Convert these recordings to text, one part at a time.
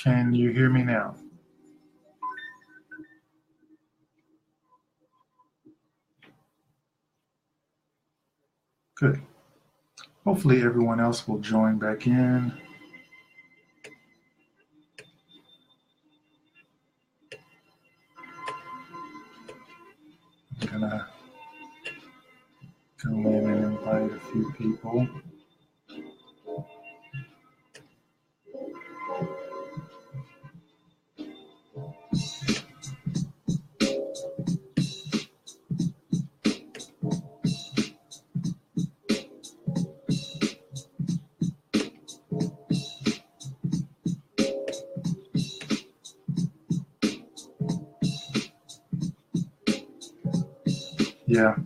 Can you hear me now? Good. Hopefully everyone else will join back in. I'm gonna go in and invite a few people. Yeah.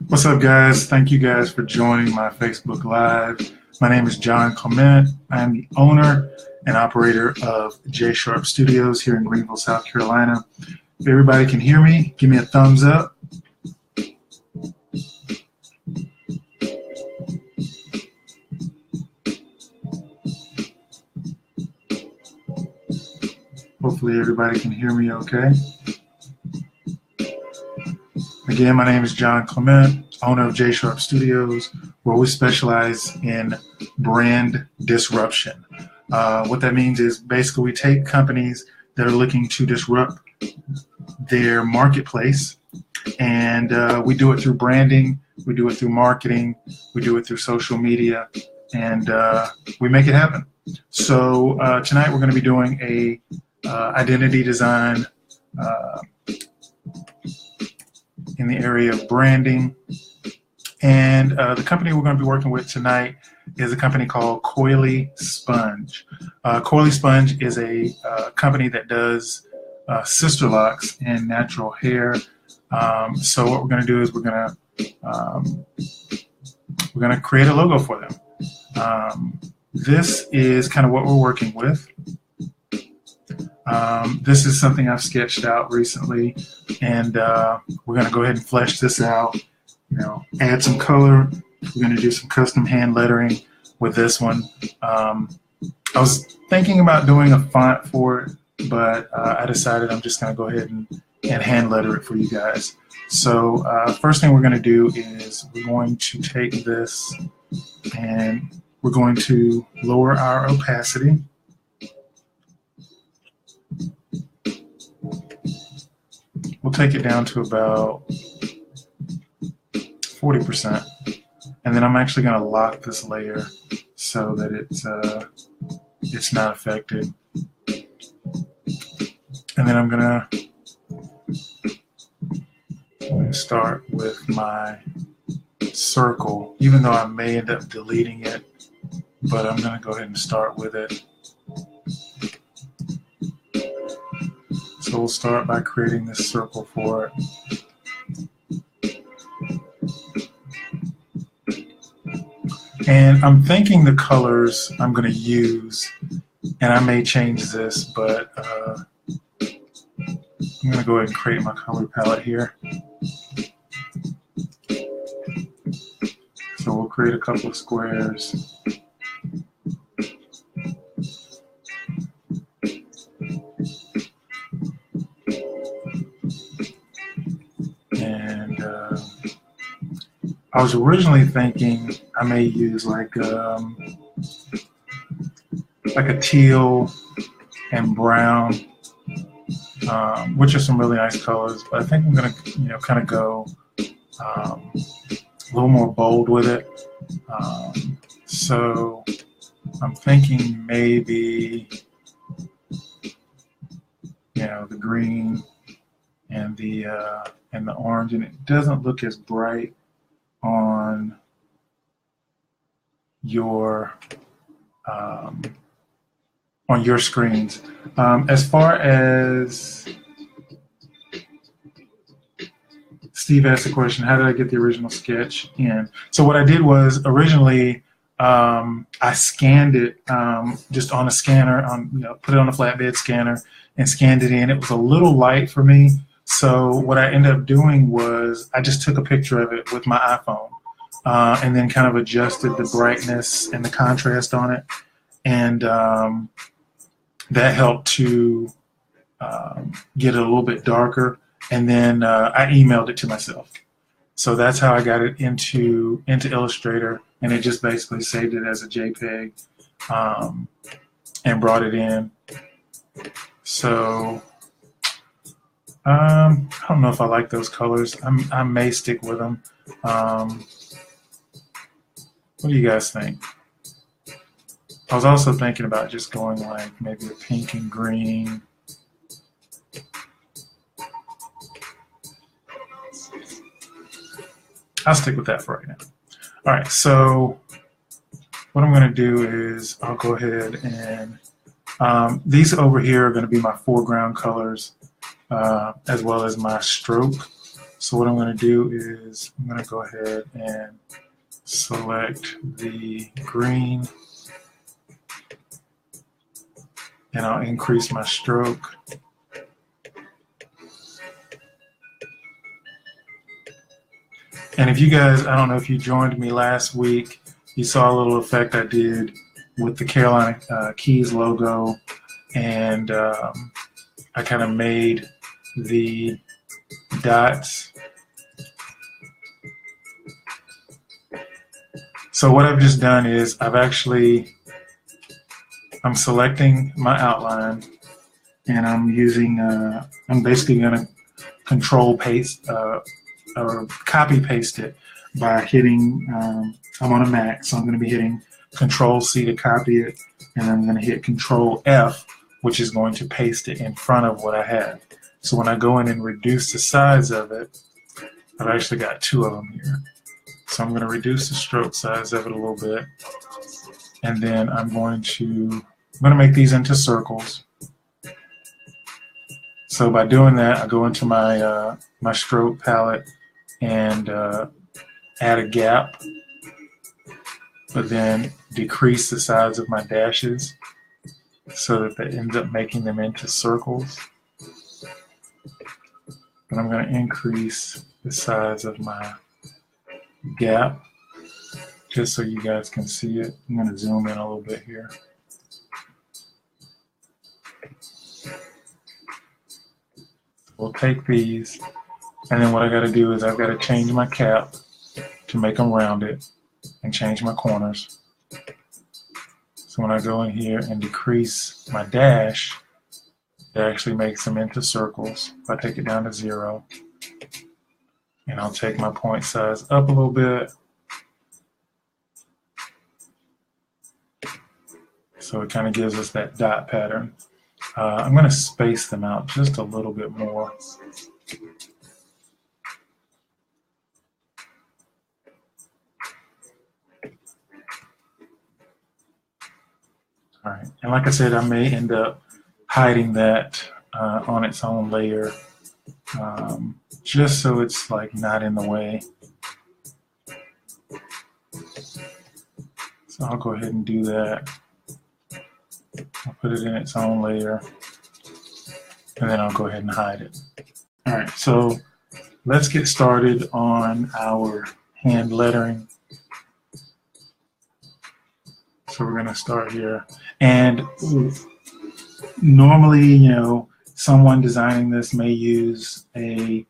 What's up, guys? Thank you guys for joining my Facebook Live. My name is John Clement. I'm the owner and operator of J Sharp Studios here in Greenville, South Carolina. If everybody can hear me, give me a thumbs up. Hopefully everybody can hear me okay. Again, my name is John Clement, owner of J Sharp Studios, where we specialize in brand disruption. What that means is basically we take companies that are looking to disrupt their marketplace, and we do it through branding, we do it through marketing, we do it through social media, and we make it happen. So tonight we're going to be doing a identity design in the area of branding. And the company we're going to be working with tonight is a company called Coily Sponge. Coily Sponge is a company that does sister locks and natural hair. So what we're going to do is we're going to create a logo for them. This is kind of what we're working with. This is something I've sketched out recently, and we're going to go ahead and flesh this out, add some color. We're going to do some custom hand lettering with this one. I was thinking about doing a font for it, but I decided I'm just going to go ahead and hand letter it for you guys. So first thing we're going to do is we're going to take this and we're going to lower our opacity. We'll take it down to about 40%, and then I'm actually going to lock this layer so that it's not affected. And then I'm going to start with my circle, even though I may end up deleting it, but I'm going to go ahead and start with it. So we'll start by creating this circle for it. And I'm thinking the colors I'm going to use, and I may change this, but I'm going to go ahead and create my color palette here. So we'll create a couple of squares. I was originally thinking I may use like a teal and brown, which are some really nice colors. But I think I'm gonna, kind of go a little more bold with it. So I'm thinking maybe, the green and the orange, and it doesn't look as bright on your screens. As far as Steve asked the question, how did I get the original sketch in? So what I did was originally I scanned it just on a scanner, put it on a flatbed scanner and scanned it in. It was a little light for me. So what I ended up doing was I just took a picture of it with my iPhone and then kind of adjusted the brightness and the contrast on it. And that helped to get it a little bit darker. And then I emailed it to myself. So that's how I got it into Illustrator, and it just basically saved it as a JPEG and brought it in. So I don't know if I like those colors. I may stick with them. What do you guys think? I was also thinking about just going like maybe a pink and green. I'll stick with that for right now. All right, so what I'm going to do is I'll go ahead and these over here are going to be my foreground colors as well as my stroke. So what I'm going to do is I'm going to go ahead and select the green, and I'll increase my stroke. And if you guys, I don't know if you joined me last week, you saw a little effect I did with the Carolina Keys logo, and I kind of made the dots. So what I've just done is I'm selecting my outline, and I'm using, I'm basically going to control paste or copy paste it by hitting, I'm on a Mac, so I'm going to be hitting Control C to copy it, and I'm going to hit Control F, which is going to paste it in front of what I have. So when I go in and reduce the size of it, I've actually got two of them here. So I'm going to reduce the stroke size of it a little bit, and then I'm going to make these into circles. So by doing that, I go into my my stroke palette and add a gap, but then decrease the size of my dashes so that that ends up making them into circles. And I'm going to increase the size of my gap just so you guys can see it. I'm going to zoom in a little bit here. We'll take these, and then what I got to do is I've got to change my cap to make them rounded and change my corners. So when I go in here and decrease my dash, it actually makes them into circles. If I take it down to 0, and I'll take my point size up a little bit, so it kind of gives us that dot pattern. I'm going to space them out just a little bit more. All right, and like I said, I may end up hiding that on its own layer, just so it's like not in the way. So I'll go ahead and do that. I'll put it in its own layer, and then I'll go ahead and hide it. All right, so let's get started on our hand lettering. So we're going to start here. And normally, someone designing this may use a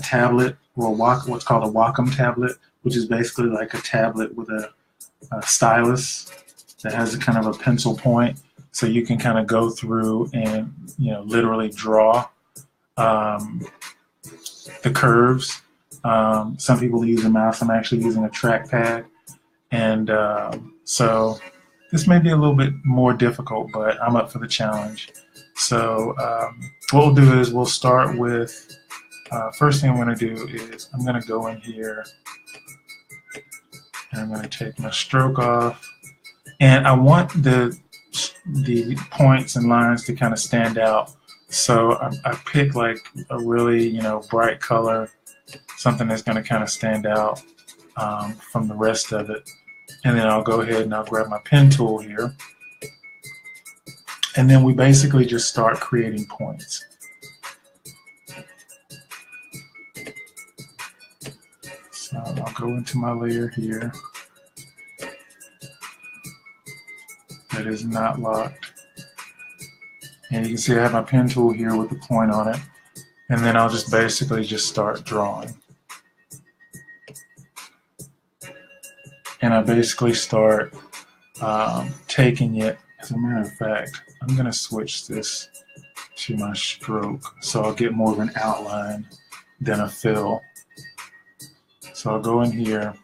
tablet or what's called a Wacom tablet, which is basically like a tablet with a stylus that has a kind of a pencil point, so you can kind of go through and literally draw the curves. Some people use a mouse. I'm actually using a trackpad, and so this may be a little bit more difficult, but I'm up for the challenge. So what we'll do is we'll start with, first thing I'm going to do is I'm going to go in here and I'm going to take my stroke off, and I want the points and lines to kind of stand out. So I pick like a really bright color, something that's going to kind of stand out from the rest of it. And then I'll go ahead and I'll grab my pen tool here. And then we basically just start creating points. So I'll go into my layer here. That is not locked. And you can see I have my pen tool here with the point on it. And then I'll just basically just start drawing. And I basically start taking it. As a matter of fact, I'm going to switch this to my stroke so I'll get more of an outline than a fill. So I'll go in here,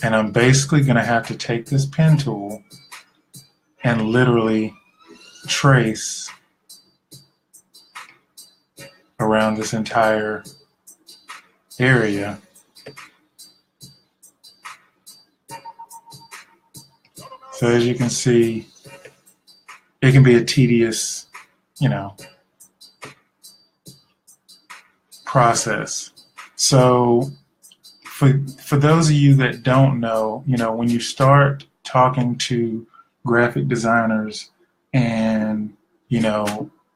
and I'm basically going to have to take this pen tool and literally trace around this entire area. So as you can see, it can be a tedious, process. So for those of you that don't know, when you start talking to graphic designers and,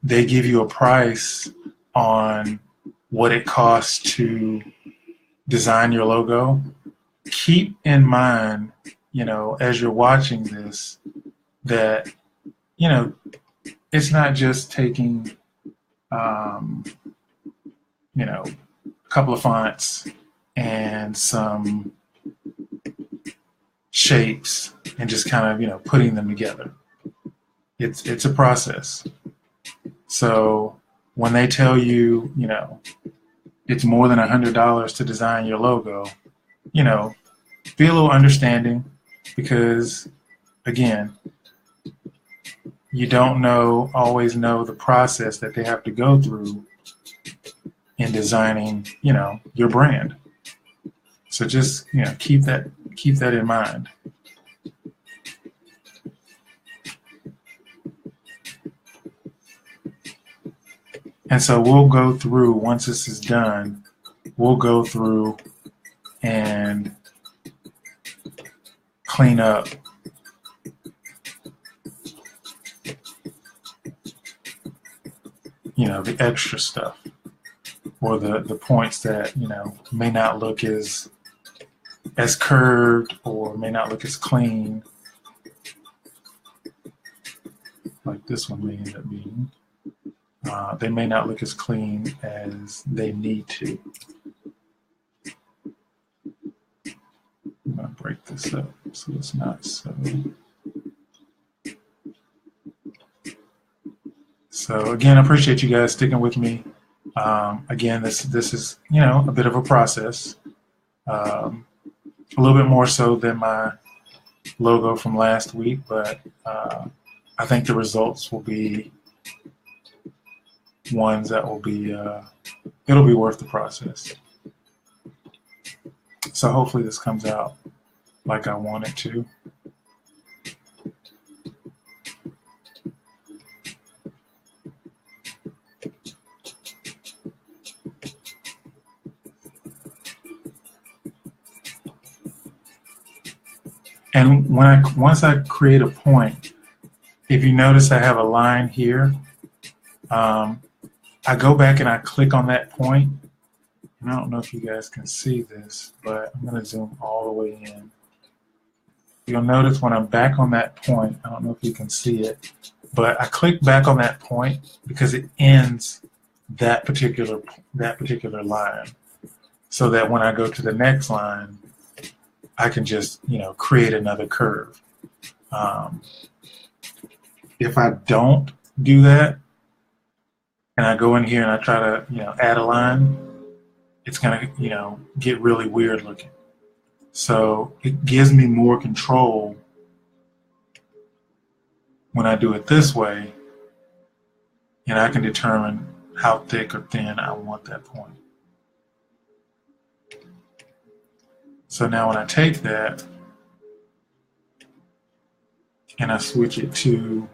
they give you a price on what it costs to design your logo, keep in mind, as you're watching this, that, it's not just taking, a couple of fonts and some shapes and just kind of, putting them together. It's a process. So when they tell you, it's more than $100 to design your logo, be a little understanding, because again, you don't always know the process that they have to go through in designing, your brand. So just, keep that in mind. And so we'll go through, once this is done, we'll go through and clean up the extra stuff, or the points that may not look as curved or may not look as clean, like this one may end up being. They may not look as clean as they need to. I'm going to break this up so it's not so. So again, I appreciate you guys sticking with me. Again, this is a bit of a process, a little bit more so than my logo from last week, but I think the results will be ones that will be it'll be worth the process. So hopefully this comes out like I want it to. And once I create a point, if you notice I have a line here, I go back and I click on that point. And I don't know if you guys can see this, but I'm going to zoom all the way in. You'll notice when I'm back on that point, I don't know if you can see it, but I click back on that point because it ends that particular line. so that when I go to the next line, I can just, create another curve. If I don't do that, and I go in here and I try to, add a line, it's gonna, get really weird looking. So it gives me more control when I do it this way, and I can determine how thick or thin I want that point. So now when I take that and I switch it to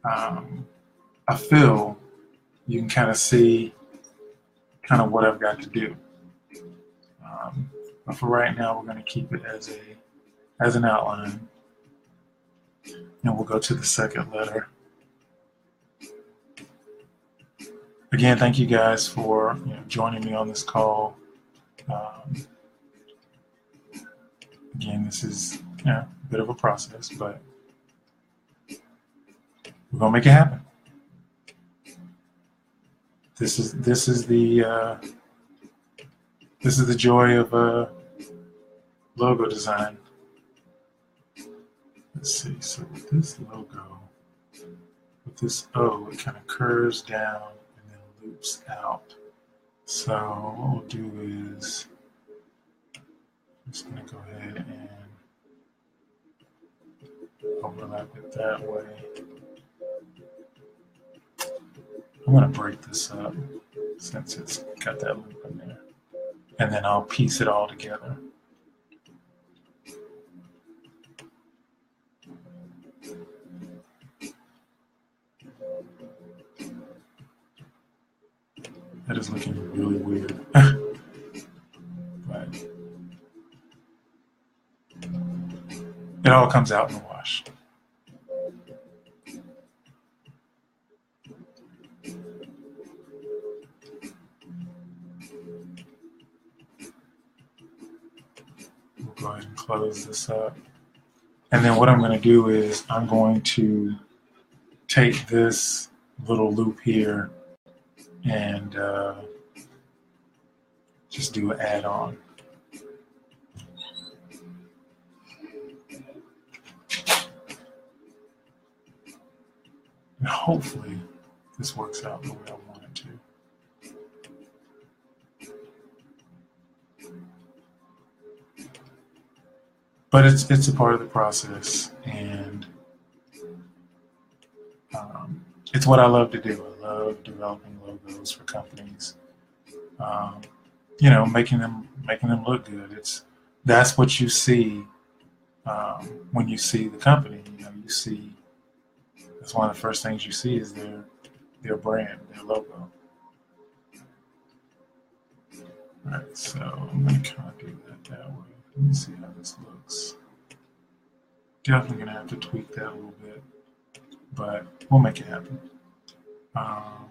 a fill, you can kind of see kind of what I've got to do. But for right now, we're going to keep it as an outline. And we'll go to the second letter. Again, thank you guys for joining me on this call. Again, this is a bit of a process, but we're gonna make it happen. This is the joy of logo design. Let's see. So with this logo, with this O, it kind of curves down and then loops out. So what we'll do is I'm just going to go ahead and overlap it that way. I'm going to break this up since it's got that loop in there. And then I'll piece it all together. That is looking really weird. But it all comes out in the wash. We'll go ahead and close this up. And then what I'm going to do is I'm going to take this little loop here and just do an add-on. And hopefully this works out the way I want it to. But it's a part of the process, and it's what I love to do. I love developing logos for companies. Making them look good. That's what you see when you see the company. You see that's one of the first things you see is their brand, their logo. All right, so I'm going to kind of do that way. Let me see how this looks. Definitely going to have to tweak that a little bit, but we'll make it happen. All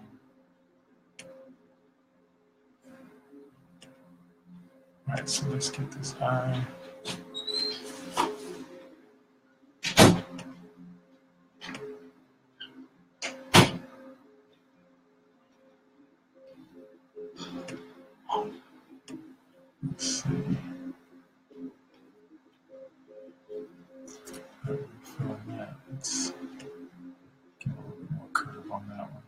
right, so let's get this eye. Let's see. Let's get a little bit more curve on that one.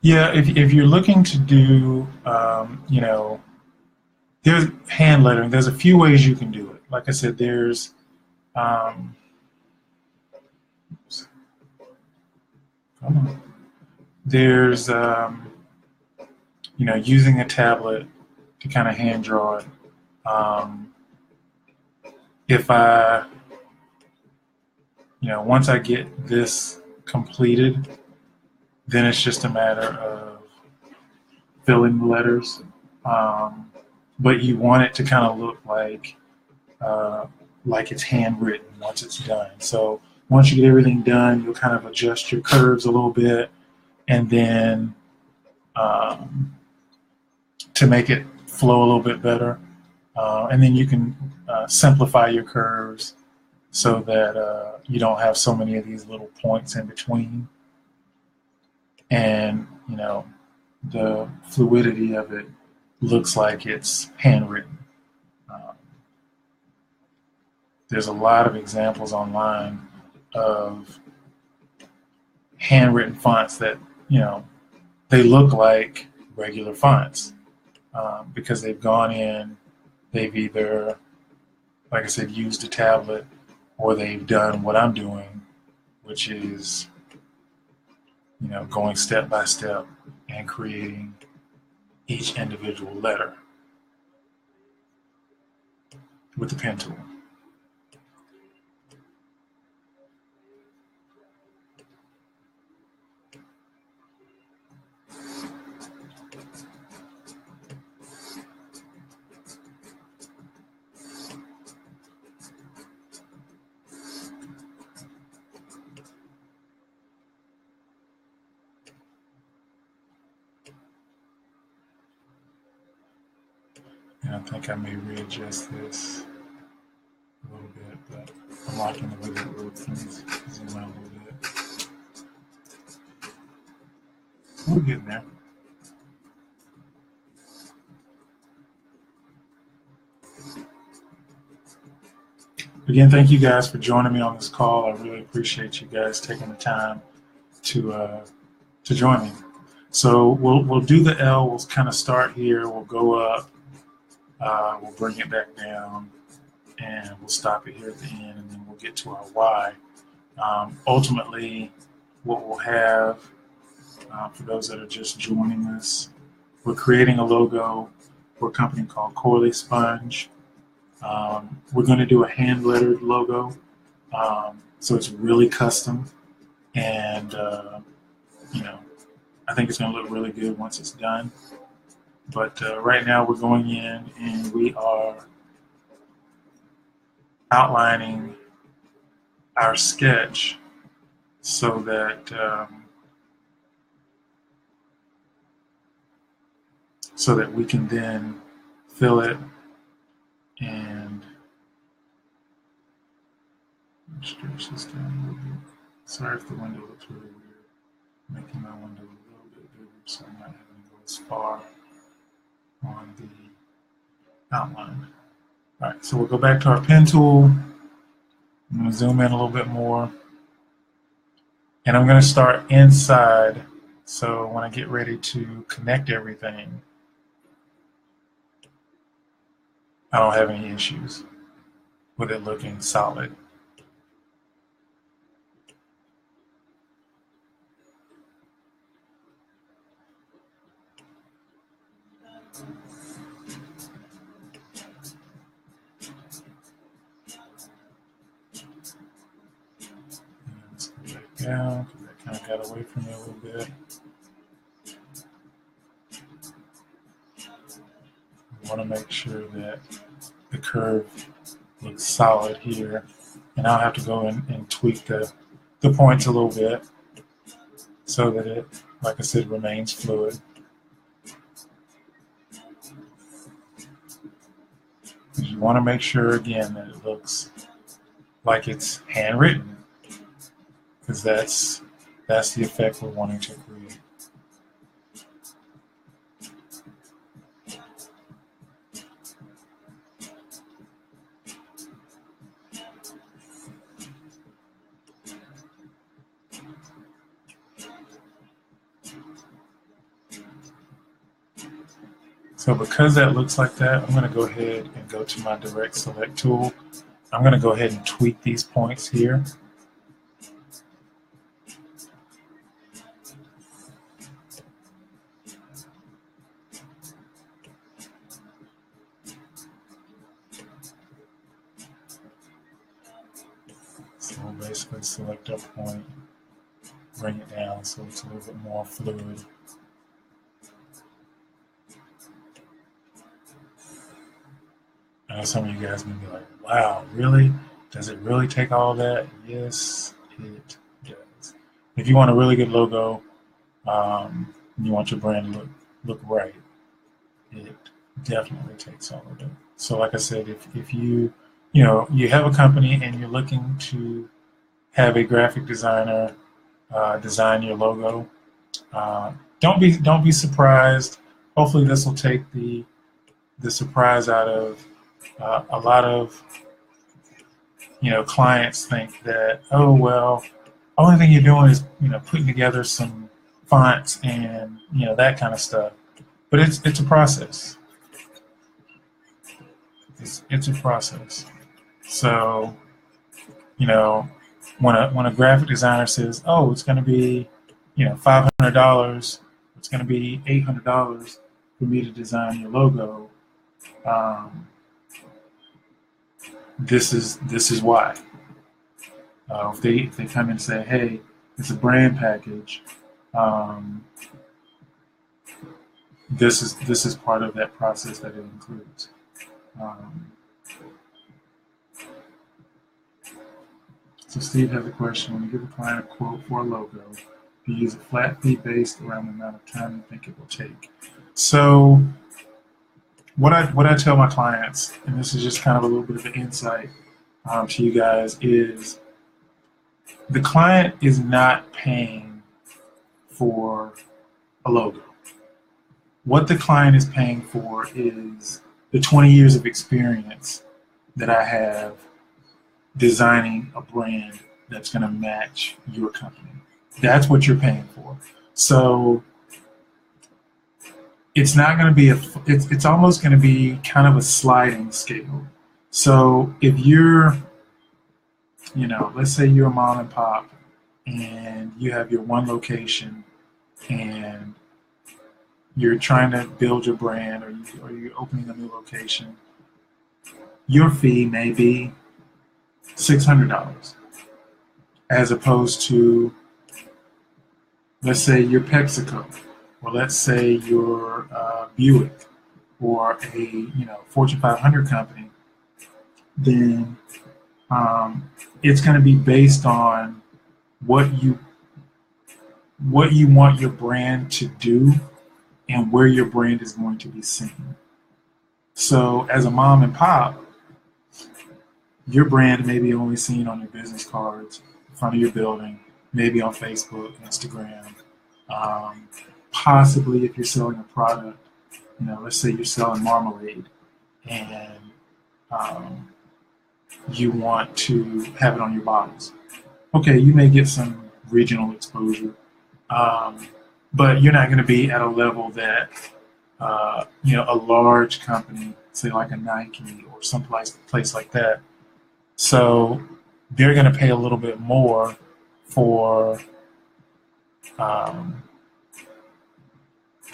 Yeah, if you're looking to do, there's hand lettering. There's a few ways you can do it. Like I said, there's using a tablet to kind of hand draw it. If I, once I get this completed, then it's just a matter of filling the letters. But you want it to kind of look like it's handwritten once it's done. So once you get everything done, you'll kind of adjust your curves a little bit, and then to make it flow a little bit better. And then you can simplify your curves so that you don't have so many of these little points in between. And, the fluidity of it looks like it's handwritten. Um, there's a lot of examples online of handwritten fonts that, they look like regular fonts because they've gone in, they've either, like I said, used a tablet, or they've done what I'm doing, which is, going step by step and creating each individual letter with the pen tool. And I think I may readjust this a little bit, but I'm liking the way that it looks. Zoom out a little bit. We're getting there. Again, thank you guys for joining me on this call. I really appreciate you guys taking the time to join me. So we'll do the L. We'll kind of start here. We'll go up. We'll bring it back down, and we'll stop it here at the end, and then we'll get to our Y. Ultimately, what we'll have, for those that are just joining us, we're creating a logo for a company called Coily Sponge. We're going to do a hand-lettered logo, so it's really custom, and I think it's going to look really good once it's done. But right now we're going in and we are outlining our sketch so that we can then fill it and stretch this down a little bit. Sorry if the window looks really weird. I'm making my window a little bit bigger, so I'm not having to go as far on the outline. All right, so we'll go back to our pen tool. I'm going to zoom in a little bit more. And I'm going to start inside, so when I get ready to connect everything, I don't have any issues with it looking solid. Let's go back down, because that kind of got away from me a little bit. We want to make sure that the curve looks solid here. And I'll have to go in and tweak the points a little bit so that it, like I said, remains fluid. You want to make sure, again, that it looks like it's handwritten, because that's the effect we're wanting to create. So because that looks like that, I'm going to go ahead and go to my direct select tool. I'm going to go ahead and tweak these points here. So we'll basically select our point, bring it down so it's a little bit more fluid. I know some of you guys may be like, wow, really? Does it really take all that? Yes, it does. If you want a really good logo, you want your brand to look right, it definitely takes all of it. So like I said, if you you have a company and you're looking to have a graphic designer design your logo. Uh, don't be surprised. Hopefully, this will take the surprise out of a lot of clients think that, oh well, only thing you're doing is putting together some fonts and that kind of stuff. But it's a process. It's a process. So you know when a graphic designer says, oh, it's going to be $500, it's going to be $800 for me to design your logo. Um, this is why. If they come in and say, hey, it's a brand package, um, this is part of that process that it includes. Um, so Steve has a question. When you give a client a quote for a logo, do you use a flat fee based around the amount of time you think it will take? So what I tell my clients, and this is just kind of a little bit of an insight to you guys, is the client is not paying for a logo. What the client is paying for is the 20 years of experience that I have designing a brand that's going to match your company. That's what you're paying for. So it's not going to be it's almost going to be kind of a sliding scale. So if you're, let's say you're a mom and pop and you have your one location and you're trying to build your brand, or you're opening a new location, your fee may be $600 as opposed to, let's say you're PepsiCo, or let's say you're Buick, or a Fortune 500 company. Then it's going to be based on what you want your brand to do and where your brand is going to be seen. So as a mom and pop, your brand may be only seen on your business cards in front of your building, maybe on Facebook, Instagram. Possibly if you're selling a product, let's say you're selling marmalade and you want to have it on your bottles. Okay, you may get some regional exposure, but you're not going to be at a level that a large company, say like a Nike or some place like that. So they're going to pay a little bit more for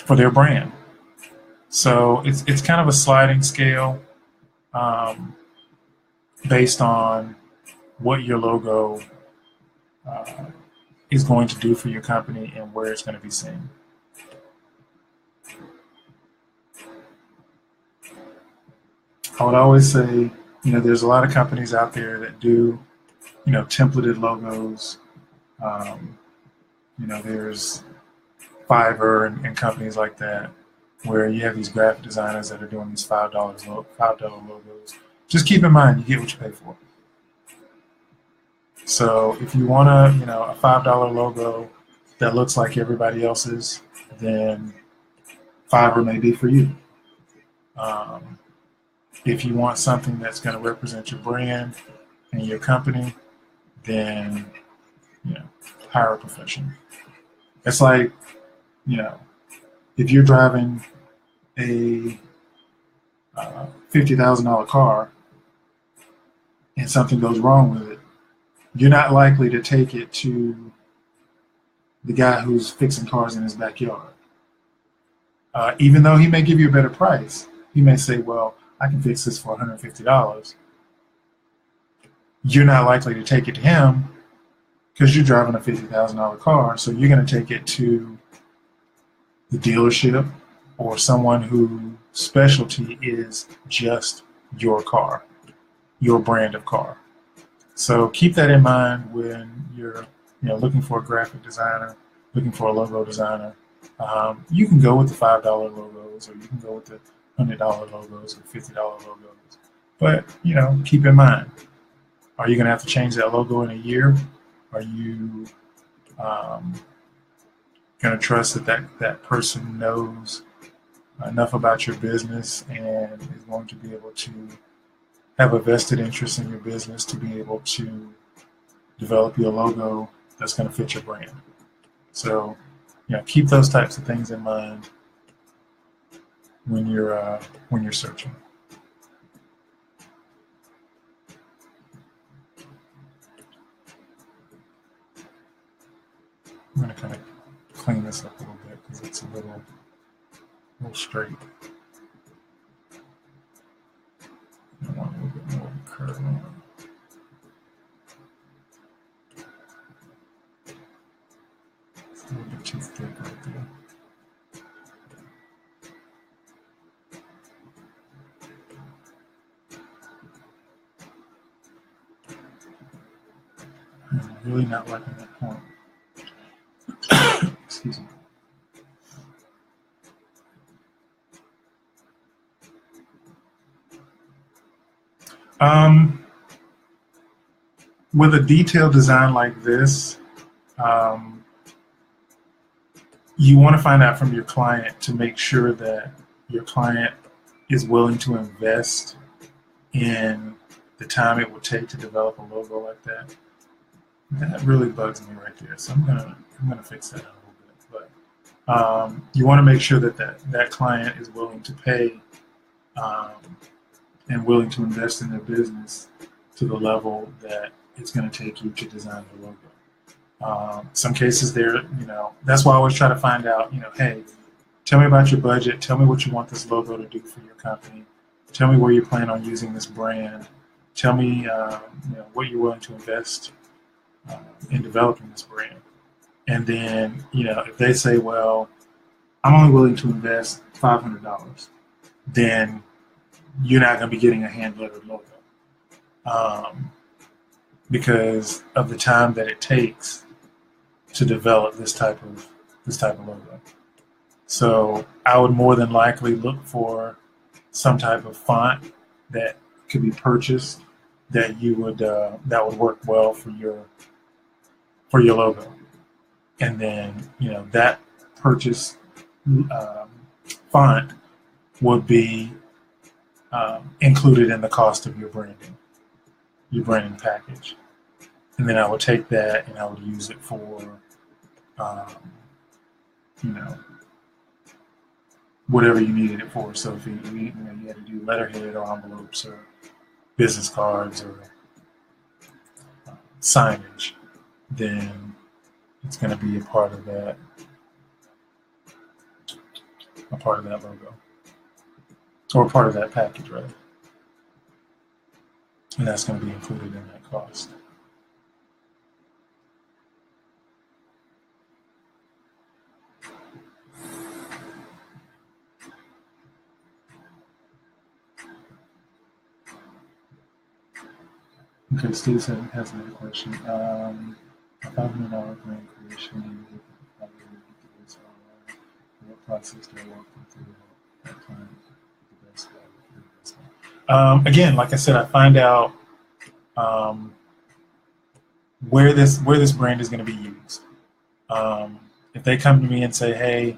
their brand. So it's kind of a sliding scale based on what your logo is going to do for your company and where it's going to be seen. I would always say, there's a lot of companies out there that do, templated logos. There's Fiverr and companies like that, where you have these graphic designers that are doing these $5 logos. Just keep in mind, you get what you pay for. So if you want a $5 logo that looks like everybody else's, then Fiverr may be for you. If you want something that's going to represent your brand and your company, then hire a professional. It's like, if you're driving a $50,000 car and something goes wrong with it, you're not likely to take it to the guy who's fixing cars in his backyard. Even though he may give you a better price, he may say, well, I can fix this for $150. You're not likely to take it to him because you're driving a $50,000 car, so you're going to take it to the dealership or someone whose specialty is just your car, your brand of car. So keep that in mind when you're looking for a graphic designer, looking for a logo designer. You can go with the $5 logos, or you can go with the $100 logos or $50 logos. But, keep in mind, are you going to have to change that logo in a year? Are you going to trust that person knows enough about your business and is going to be able to have a vested interest in your business to be able to develop your logo that's going to fit your brand? So, keep those types of things in mind when you're searching. I'm going to kind of clean this up a little bit because it's a little straight. I want a little bit more of a curve on it. It's a little bit too thick right there. I'm really not liking that point. Excuse me. With a detailed design like this, you want to find out from your client to make sure that your client is willing to invest in the time it would take to develop a logo like that. That really bugs me right there. So I'm gonna fix that in a little bit. But you want to make sure that client is willing to pay and willing to invest in their business to the level that it's going to take you to design the logo. Some cases that's why I always try to find out, hey, tell me about your budget. Tell me what you want this logo to do for your company. Tell me where you plan on using this brand. Tell me, what you're willing to invest in developing this brand. And then, if they say, well, I'm only willing to invest $500, then you're not going to be getting a hand-lettered logo because of the time that it takes to develop this type of logo. So I would more than likely look for some type of font that could be purchased that that would work well for your logo, and then that purchase font would be included in the cost of your branding package. And then I would take that and I would use it for, whatever you needed it for. So if you had to do letterhead or envelopes or business cards or signage, then it's going to be a part of that logo. Or part of that package, right? And that's going to be included in that cost. Okay, Steve has another question. $500 brand creation, what process do I walk through that client? Again, like I said, I find out where this brand is going to be used. If they come to me and say, "Hey,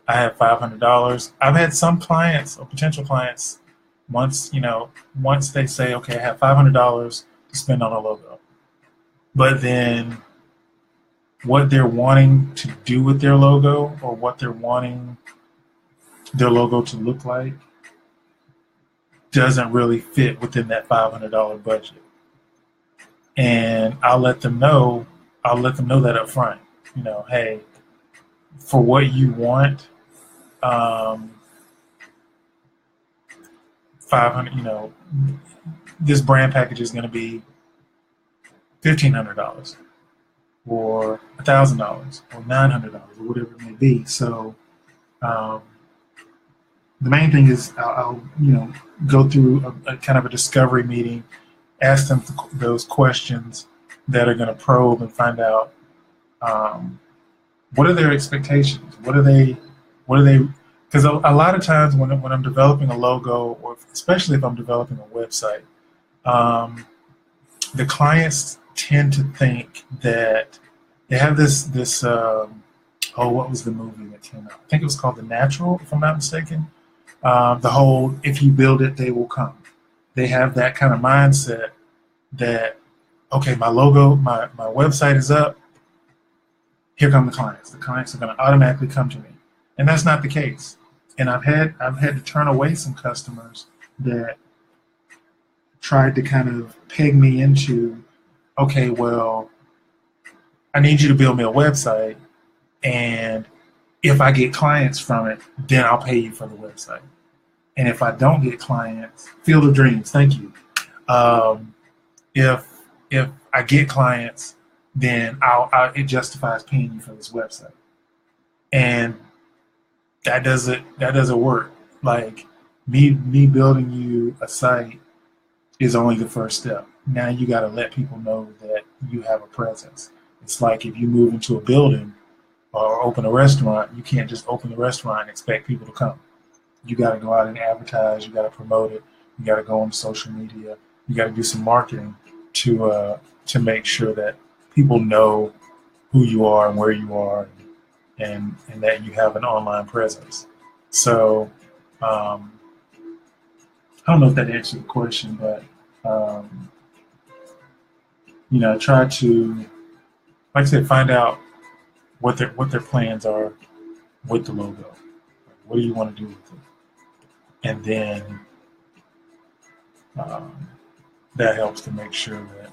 I have $500," I've had some clients or potential clients once they say, "Okay, I have $500 to spend on a logo," but then what they're wanting to do with their logo or what they're wanting their logo to look like doesn't really fit within that $500 budget. And I'll let them know that up front. Hey, for what you want, 500, this brand package is going to be $1,500 or $1,000 or $900 or whatever it may be. So the main thing is I'll go through a kind of a discovery meeting, ask them those questions that are going to probe and find out what are their expectations, what are they because a lot of times when I'm developing a logo, or especially if I'm developing a website, um, the clients tend to think that they have this oh, what was the movie that came out? I think it was called The Natural, if I'm not mistaken. The whole "if you build it, they will come." They have that kind of mindset that, okay, my logo, my website is up. Here come the clients. The clients are going to automatically come to me, and that's not the case. And I've had to turn away some customers that tried to kind of peg me into, okay, well, I need you to build me a website, and if I get clients from it, then I'll pay you for the website. And if I don't get clients, Field of Dreams, thank you. Um, if if I get clients, then it justifies paying you for this website, and that doesn't work. Like me building you a site is only the first step. Now you got to let people know that you have a presence. It's like if you move into a building or open a restaurant, you can't just open the restaurant and expect people to come. You got to go out and advertise. You got to promote it. You got to go on social media. You got to do some marketing to make sure that people know who you are and where you are, and that you have an online presence. So I don't know if that answered the question, but um, try to, like I said, find out what their plans are with the logo. What do you want to do with it? And then um, that helps to make sure that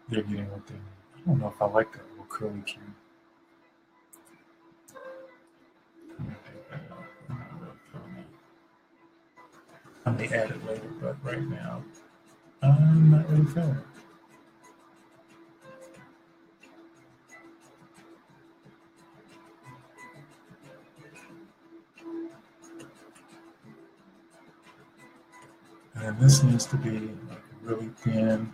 they're getting what they need. I don't know if I like that little curly Q. I may add it later, but right now I'm not really feeling it. And this needs to be like really thin.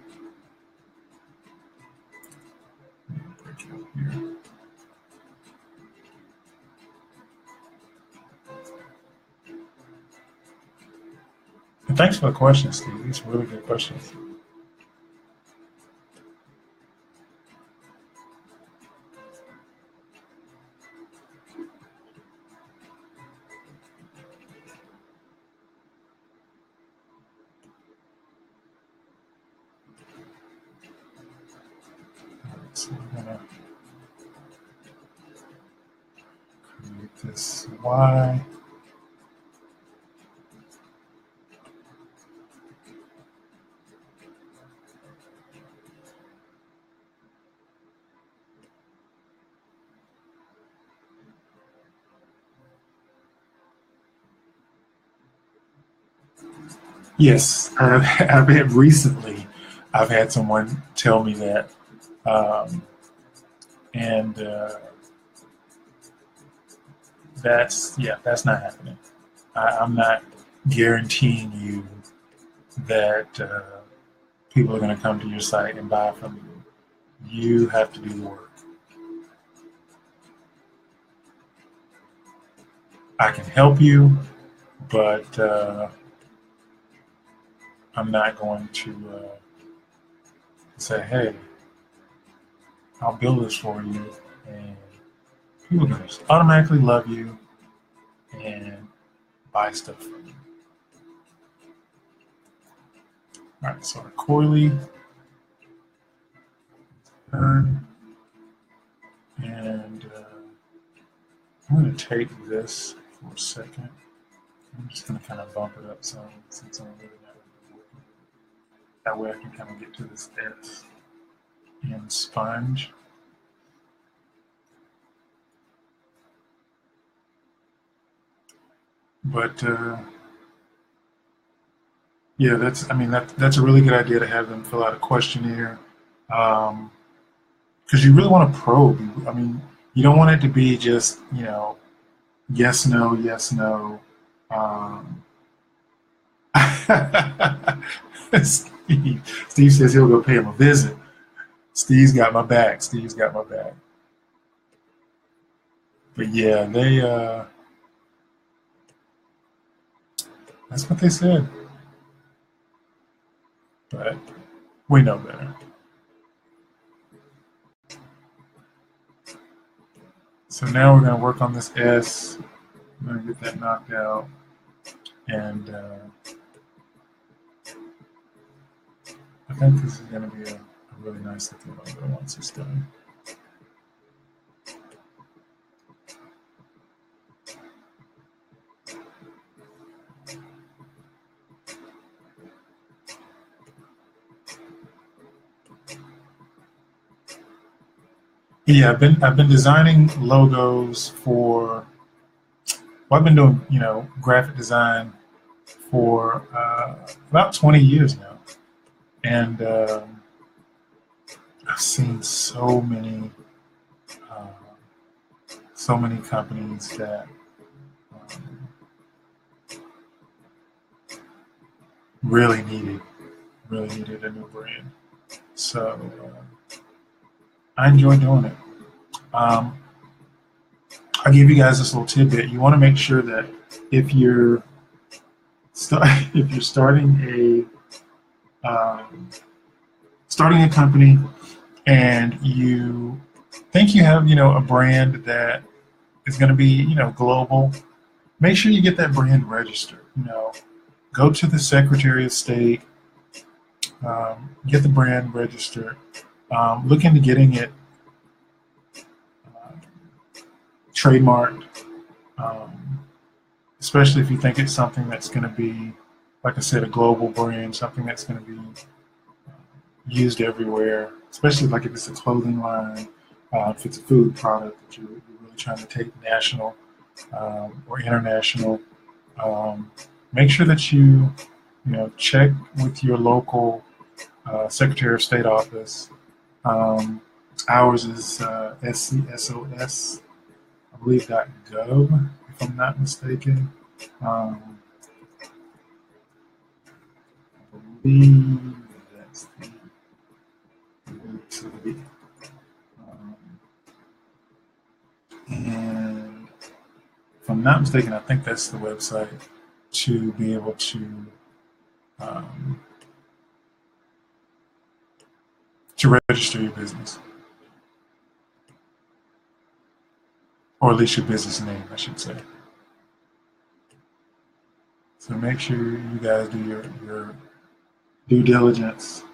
Break it up here. And thanks for the questions, Steve. These are really good questions. So we're gonna create this Y. Yes, I've had recently. I've had someone tell me that, um, and that's not happening. I'm not guaranteeing you that people are going to come to your site and buy from you. You have to do the work. I can help you, but I'm not going to say, hey, I'll build this for you, and people are going to just automatically love you and buy stuff from you. All right, so our Coily, and I'm going to take this for a second. I'm just going to kind of bump it up some since I'm really not working. That way I can kind of get to this S in sponge. But yeah, that's a really good idea to have them fill out a questionnaire, because you really want to probe. I mean, you don't want it to be just yes, no, yes, no. Um, Steve says he'll go pay him a visit. Steve's got my back. Steve's got my back. But yeah, That's what they said, but we know better. So now we're going to work on this S. I'm going to get that knocked out. And I think this is going to be a really nice looking logo once it's done. Yeah, I've been designing logos for. Well, I've been doing graphic design for about 20 years now, and I've seen uh, so many companies that um, really needed a new brand. So I enjoy doing it. Um, I'll give you guys this little tidbit. You want to make sure that if you're if you're starting a company and you think you have a brand that is going to be global, make sure you get that brand registered. Go to the Secretary of State, get the brand registered, look into getting it trademarked, especially if you think it's something that's going to be, like I said, a global brand, something that's going to be used everywhere, especially like if it's a clothing line, if it's a food product that you're really trying to take national or international. Make sure that you check with your local Secretary of State office. Ours is SCSOS, I believe .gov, if I'm not mistaken. I believe that's the and if I'm not mistaken, I think that's the website to be able um, to register your business, or at least your business name, I should say. So make sure you guys do your due diligence.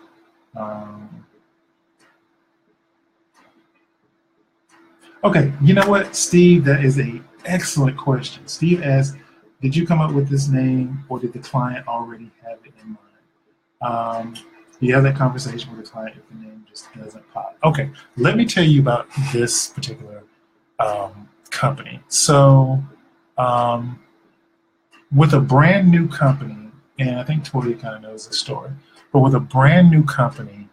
Okay, you know what, Steve? That is an excellent question. Steve asked, "Did you come up with this name, or did the client already have it in mind?" You have that conversation with the client if the name just doesn't pop. Okay, let me tell you about this particular company. So, with a brand new company, and I think Tori kind of knows the story, but with a brand new company,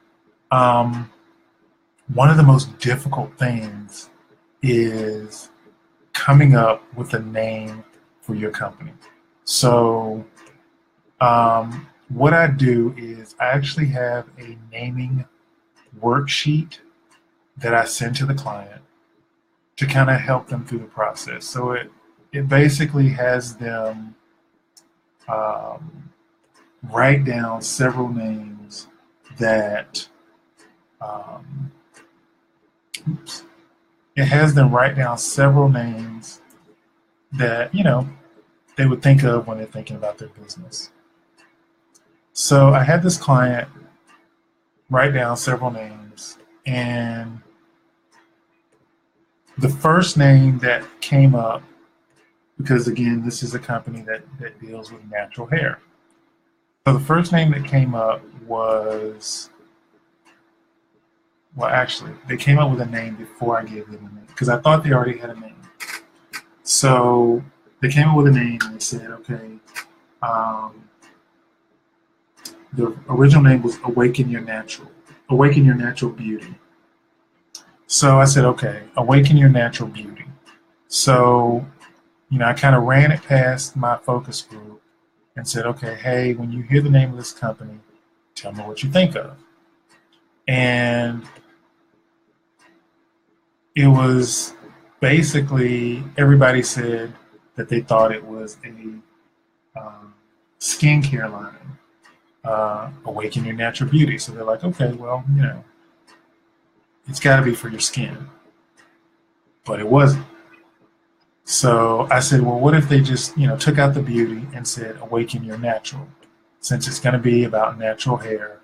one of the most difficult things is coming up with a name for your company. So, what I do is I actually have a naming worksheet that I send to the client to kind of help them through the process. So it basically has them write down several names that it has them write down several names that they would think of when they're thinking about their business. So I had this client write down several names, and the first name that came up, because again, this is a company that deals with natural hair. So the first name that came up was, well, actually, they came up with a name before I gave them a name, because I thought they already had a name. So they came up with a name and they said, okay, the original name was Awaken Your Natural Beauty. So I said, okay, Awaken Your Natural Beauty. So, I kind of ran it past my focus group and said, okay, hey, when you hear the name of this company, tell me what you think of. And it was basically, everybody said that they thought it was skincare line, Awaken Your Natural Beauty. So they're like, okay, well, it's got to be for your skin, but it wasn't. So I said, well, what if they just, took out the beauty and said, Awaken Your Natural? Since it's going to be about natural hair,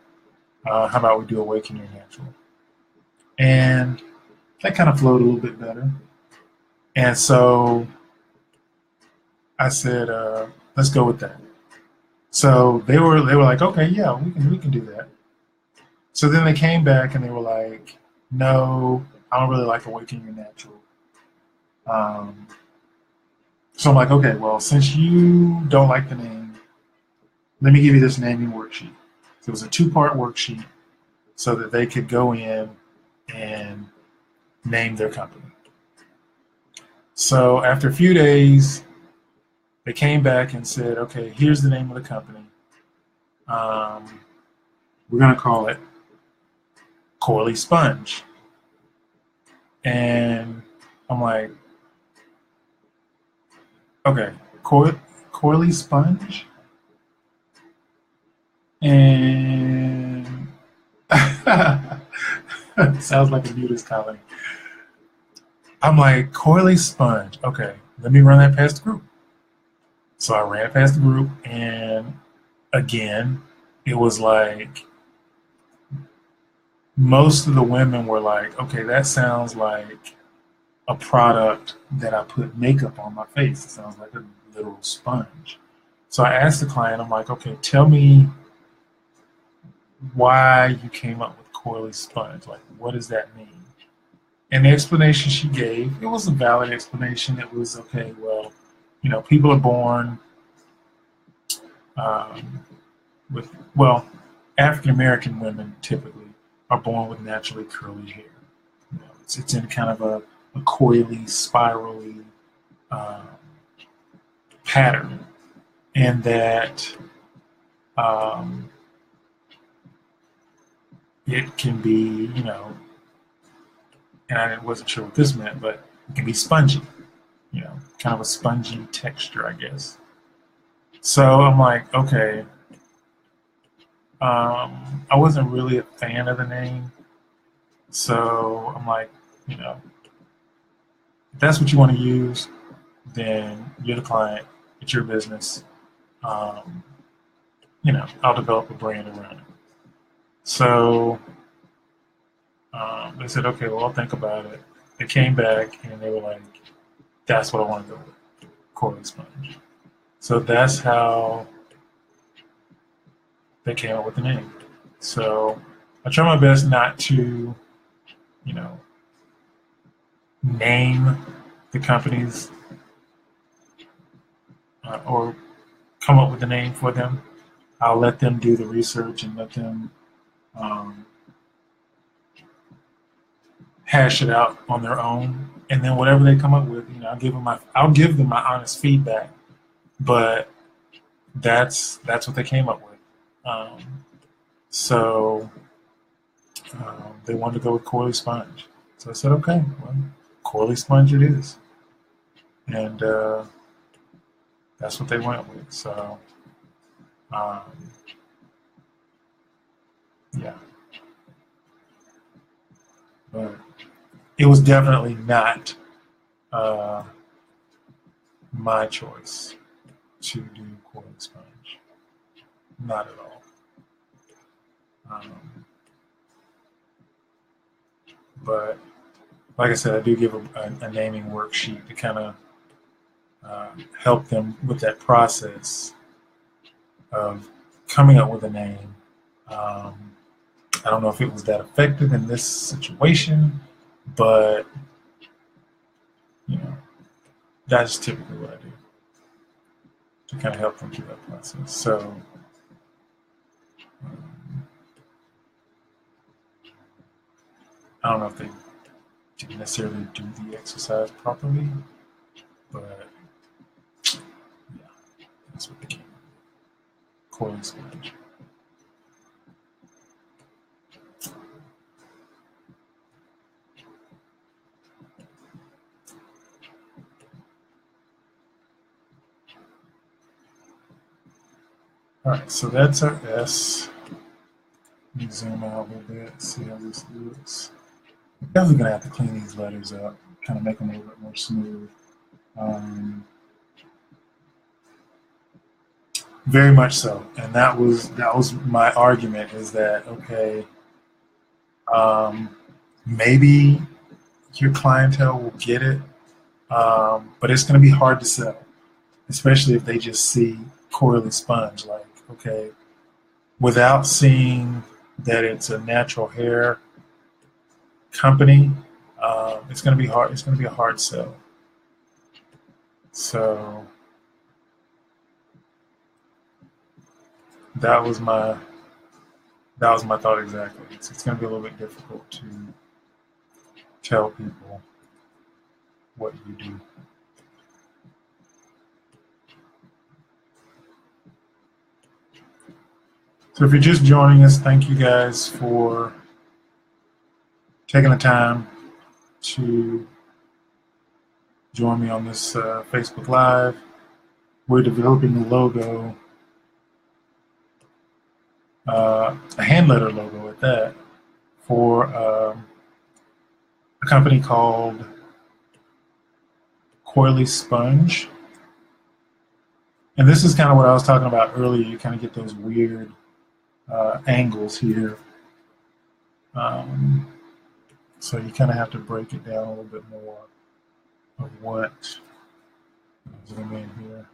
how about we do Awaken Your Natural? And that kind of flowed a little bit better. And so I said, let's go with that. So they were like, okay, yeah, we can do that. So then they came back and they were like, no, I don't really like Awaken Your Natural. Um, so I'm like, okay, well, since you don't like the name, let me give you this naming worksheet. So it was a 2-part worksheet so that they could go in and name their company. So after a few days, they came back and said, okay, here's the name of the company. We're going to call it Coily Sponge. And I'm like, okay, Coily Sponge? And sounds like a nudist colony. I'm like, Coily Sponge. Okay, let me run that past the group. So I ran it past the group, and again, it was like most of the women were like, okay, that sounds like a product that I put makeup on my face. It sounds like a literal sponge. So I asked the client, I'm like, okay, tell me why you came up with Coily Sponge. Like, what does that mean? And the explanation she gave, it was a valid explanation. It was, okay, well, people are born um, with, well, African American women typically are born with naturally curly hair. It's in kind of a coily, spirally um, pattern, and that um, it can be, and I wasn't sure what this meant, but it can be spongy, kind of a spongy texture, I guess. So I'm like, okay. I wasn't really a fan of the name, so I'm like, if that's what you want to use, then you're the client, it's your business. Um, I'll develop a brand around it. So they said, okay, well, I'll think about it. They came back and they were like, that's what I want to go with, Coily Sponge. So that's how they came up with the name. So I try my best not to, name the companies or come up with a name for them. I'll let them do the research and let them um, hash it out on their own. And then whatever they come up with, I'll give them my honest feedback. But that's what they came up with. So they wanted to go with Coily Sponge. So I said, okay, well, Coily Sponge it is. And that's what they went with. So um, yeah, but it was definitely not uh, my choice to do Coily Sponge. Not at all. But like I said, I do give a naming worksheet to kind of help them with that process of coming up with a name. I don't know if it was that effective in this situation, but that's typically what I do to kind of help them through that process. So I don't know if they didn't necessarily do the exercise properly, but yeah, that's what they came up with. Coily Sponge. All right, so that's our S. Let me zoom out a little bit, see how this looks. I'm definitely gonna have to clean these letters up, kind of make them a little bit more smooth. Very much so, and that was my argument, is that okay, maybe your clientele will get it, but it's going to be hard to sell, especially if they just see Coily sponge. Like, okay, without seeing that it's a natural hair company, it's going to be hard. It's going to be a hard sell. So that was my thought exactly. It's going to be a little bit difficult to tell people what you do. So if you're just joining us, thank you guys for taking the time to join me on this Facebook Live. We're developing a logo, a hand letter logo at that, for a company called Coily Sponge. And this is kind of what I was talking about earlier. You kind of get those weird angles here. So you kind of have to break it down a little bit more of what, zoom in here,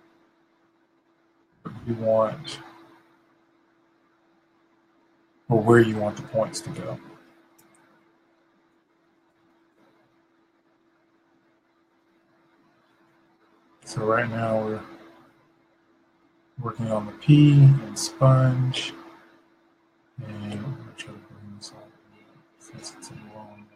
what you want, or where you want the points to go. So right now we're working on the P and sponge, and I'm going to try to bring this up since it's in the wrong line.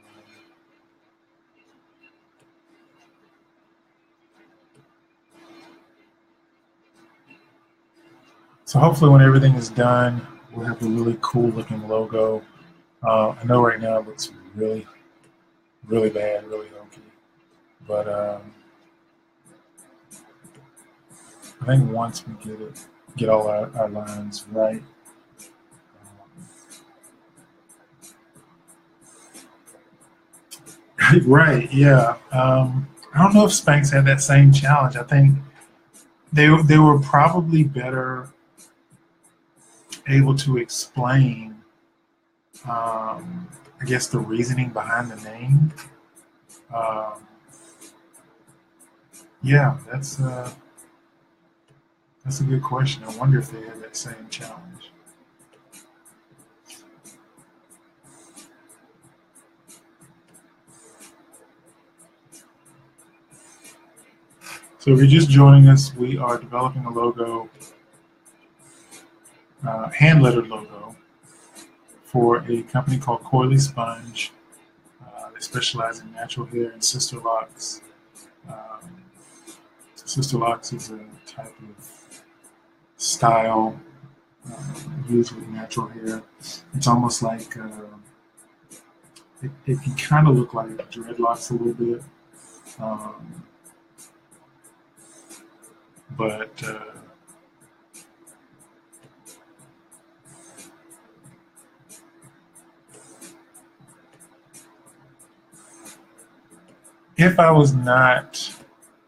So hopefully when everything is done, we'll have a really cool looking logo. I know right now it looks really, really bad, really hokey, but I think once we get all our lines right, right, yeah. I don't know if Spanx had that same challenge. I think they were probably better able to explain, I guess, the reasoning behind the name. Yeah, that's a good question. I wonder if they had that same challenge. So if you're just joining us, we are developing a logo, hand-lettered logo, for a company called Coily Sponge. They specialize in natural hair and sister locks. Sister locks is a type of style used with natural hair. It's almost like it can kind of look like dreadlocks a little bit, but if I was not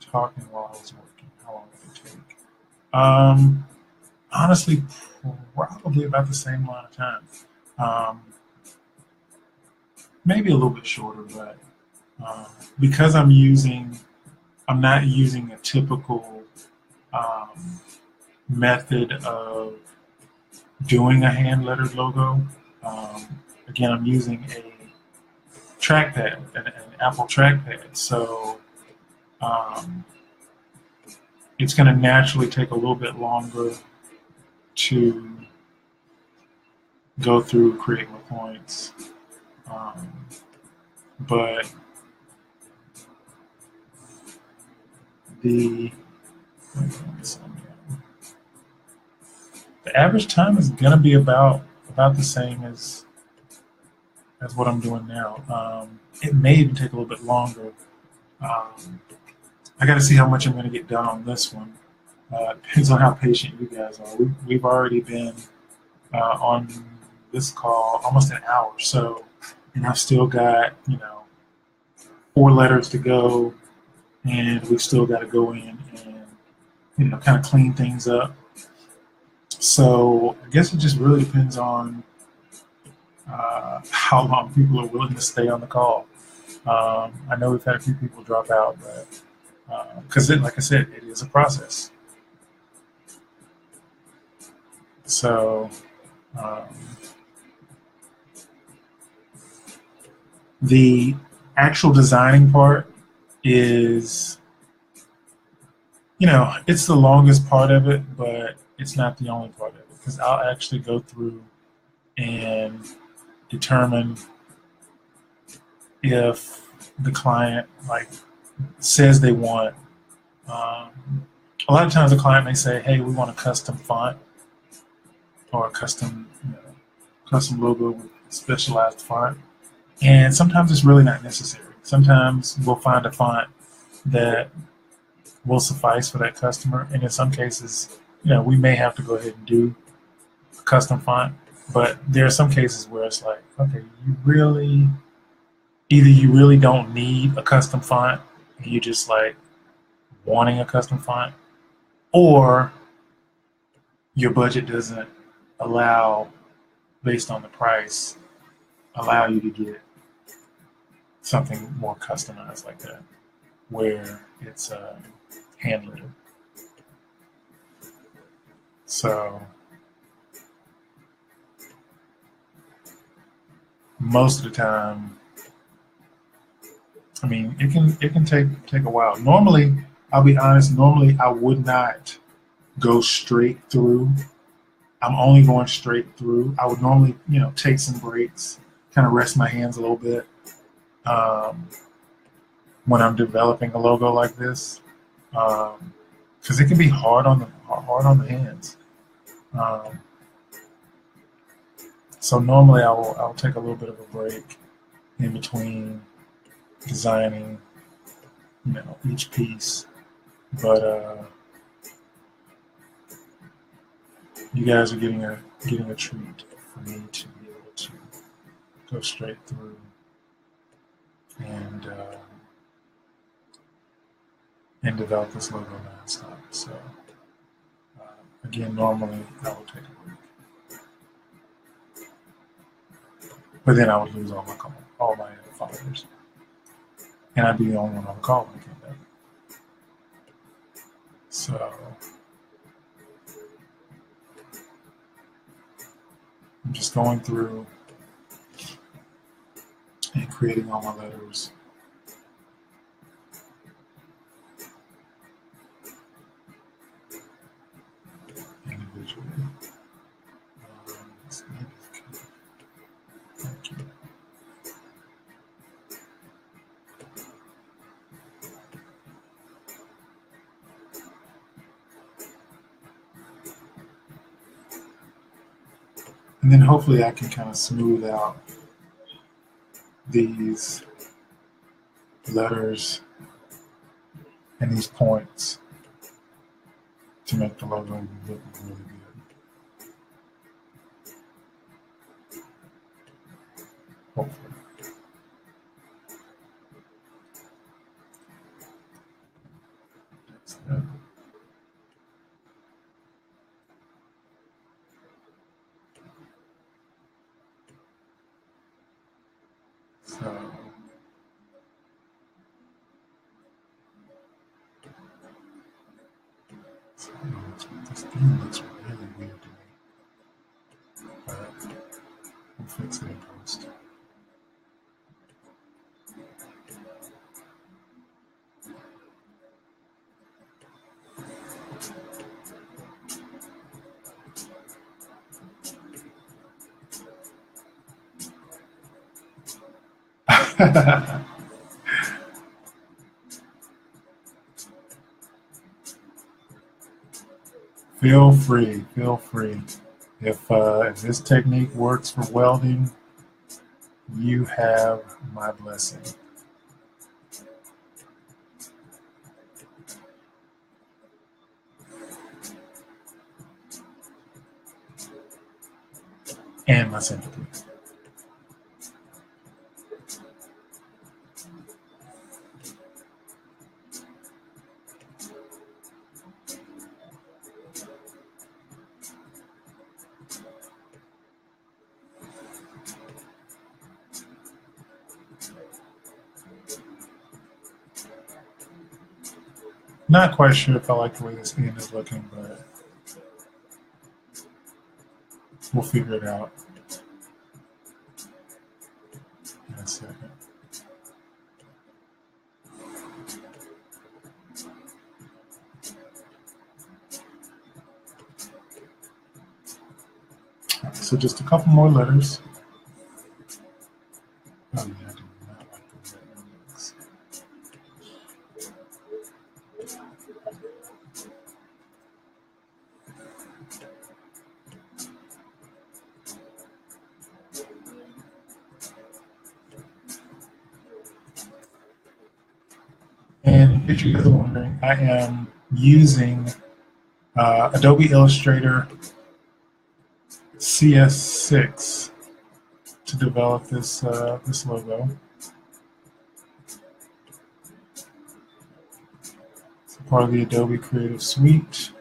talking while I was working, how long would it take? Honestly, probably about the same amount of time. Maybe a little bit shorter, but because I'm not using a typical method of doing a hand-lettered logo. Again, I'm using a trackpad, an Apple trackpad, so it's going to naturally take a little bit longer to go through, create my points, but the average time is going to be about the same as what I'm doing now. It may even take a little bit longer. I got to see how much I'm going to get done on this one. Depends on how patient you guys are. We've already been on this call almost an hour, so, and I've still got 4 letters to go, and we've still got to go in and kind of clean things up. So I guess it just really depends on how long people are willing to stay on the call. I know we've had a few people drop out, but because like I said, it is a process. So um, the actual designing part is, it's the longest part of it, but it's not the only part of it, because I'll actually go through and determine if the client says they want. A lot of times the client may say, "Hey, we want a custom font or a custom logo with specialized font," and sometimes it's really not necessary. Sometimes we'll find a font that will suffice for that customer, and in some cases, we may have to go ahead and do a custom font. But there are some cases where it's like, okay, either you really don't need a custom font, and you just wanting a custom font, or your budget doesn't allow, based on the price, allow you to get something more customized like that, where it's handwritten. So most of the time, I mean, it can take a while. Normally, I'll be honest, normally I would not go straight through. I'm only going straight through. I would normally, take some breaks, kind of rest my hands a little bit when I'm developing a logo like this, because it can be hard on the hands. So normally I'll take a little bit of a break in between designing, each piece. But you guys are getting a treat for me to be able to go straight through and develop this logo nonstop. So again, normally I would take a break, but then I would lose all my followers, and I'd be the only one on the call when I came back. So I'm just going through and creating all my letters. Individually. Thank you. And then hopefully I can kind of smooth out these letters and these points to make the logo look really good. Hopefully. That's that. So this thing looks really weird to me, but we'll fix it in post. Feel free. If this technique works for welding, you have my blessing. and my sympathy. Not quite sure if I like the way this end is looking, but we'll figure it out in a second. Right, so just a couple more letters. Oh, yeah, I do not like the way that looks. And in case you guys are wondering, I am using Adobe Illustrator CS6 to develop this this logo. It's part of the Adobe Creative Suite.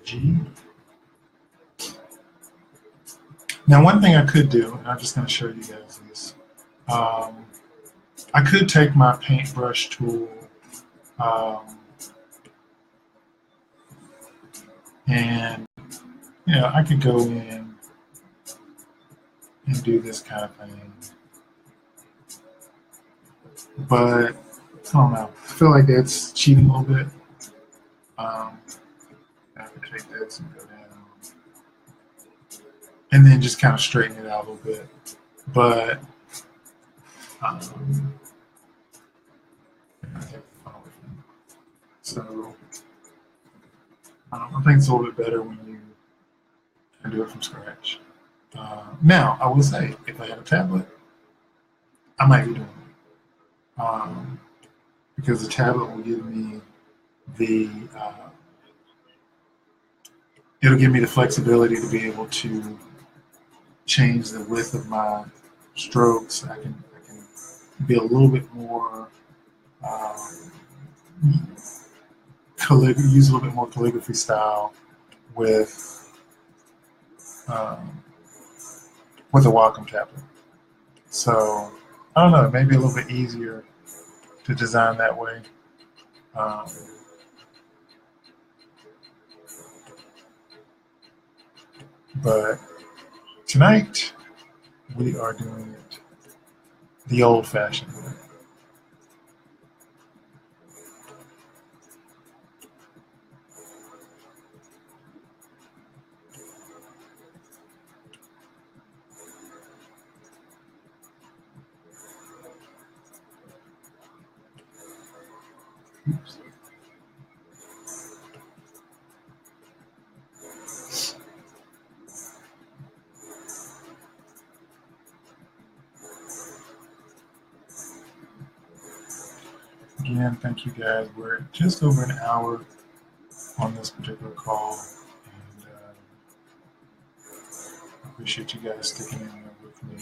G. Now, one thing I could do, and I'm just going to show you guys this. I could take my paintbrush tool and I could go in and do this kind of thing. But I don't know. I feel like that's cheating a little bit. I could take this and go down, and then just kind of straighten it out a little bit. But so I think it's a little bit better when you can do it from scratch. Now, I will say, if I had a tablet, I might be doing it. Because the tablet will give me the it'll give me the flexibility to be able to change the width of my strokes. I can be a little bit more use a little bit more calligraphy style with a Wacom tablet. So I don't know, maybe a little bit easier to design that way. But tonight we are doing it the old-fashioned way. Oops. Again, thank you guys. We're just over an hour on this particular call, and I appreciate you guys sticking in there with me.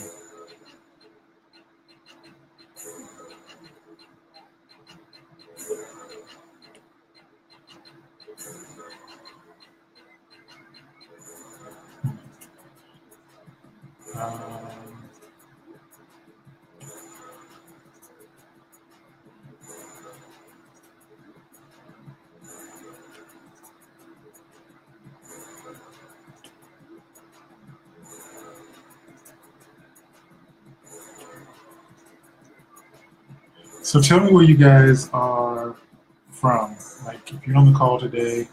So tell me where you guys are from. Like, if you're on the call today,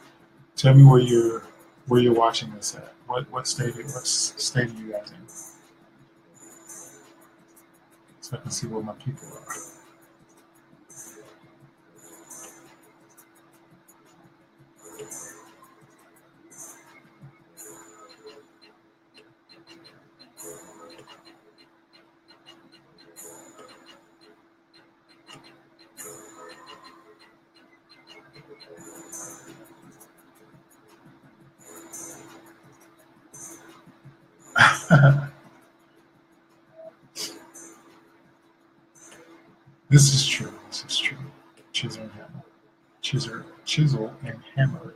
tell me where you're watching this at. What state are you guys in? so I can see where my people are. This is true. This is true. Chisel and hammer. Chisel and hammer.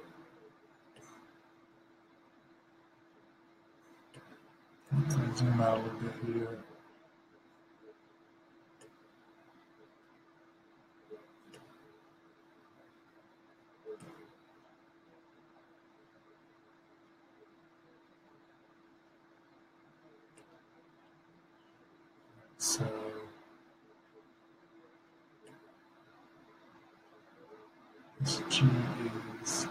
Zoom out a little bit here. So this G is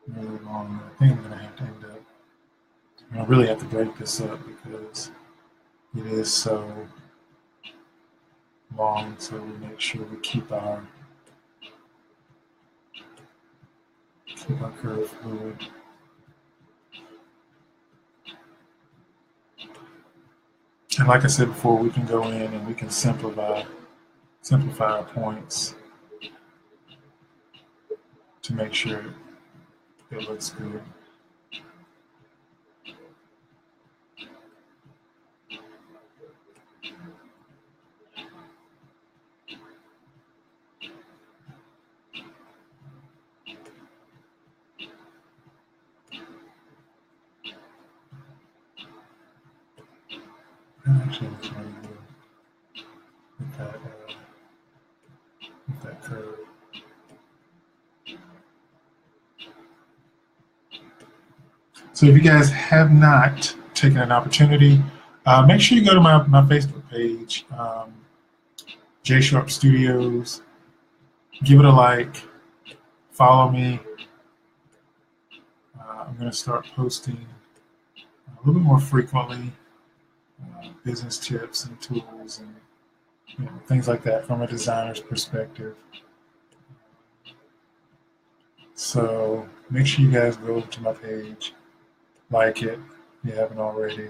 really long. I think I'm going to have to end up. I really have to break this up because it is so long. So we make sure we keep our curve fluid. And like I said before, we can go in and we can simplify our points to make sure it looks good. Actually, it's really good with that curve. So if you guys have not taken an opportunity, make sure you go to my Facebook page, J Sharp Studios. Give it a like, follow me. I'm going to start posting a little bit more frequently, business tips and tools and things like that from a designer's perspective. So make sure you guys go to my page, like it if you haven't already,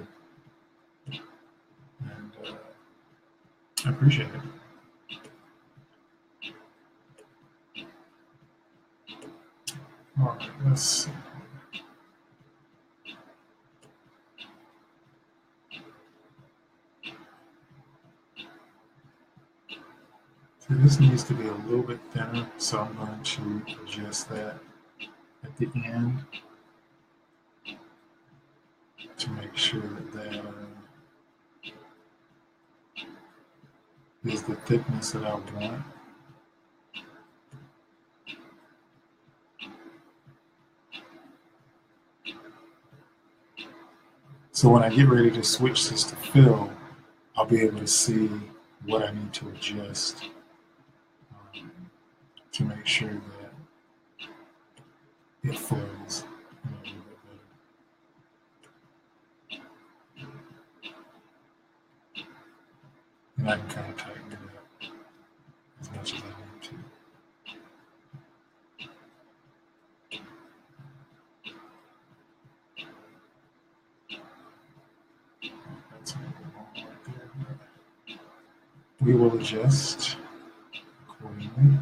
and I appreciate it. All right, let's see. So this needs to be a little bit thinner, so I'm going to adjust that at the end to make sure that is the thickness that I want. So when I get ready to switch this to fill, I'll be able to see what I need to adjust to make sure that it flows a little bit better. And I can kind of tighten it up as much as I need to. That's a little bit more right there. But we will adjust accordingly.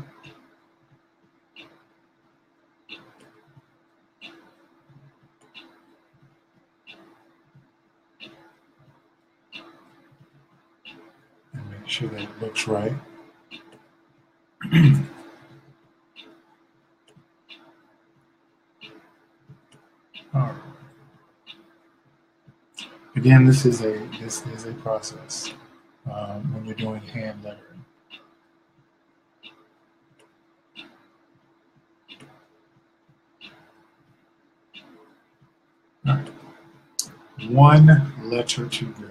And make sure that it looks right. All right. Again, this is a process when you're doing hand lettering. All right. One letter to go.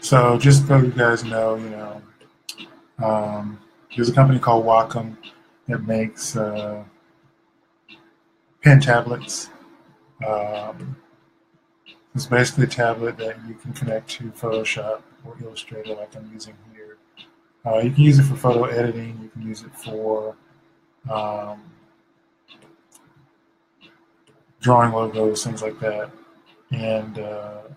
So just so you guys know, there's a company called Wacom that makes pen tablets. Um, it's basically a tablet that you can connect to Photoshop or Illustrator like I'm using here. You can use it for photo editing. You can use it for um, drawing logos, things like that. And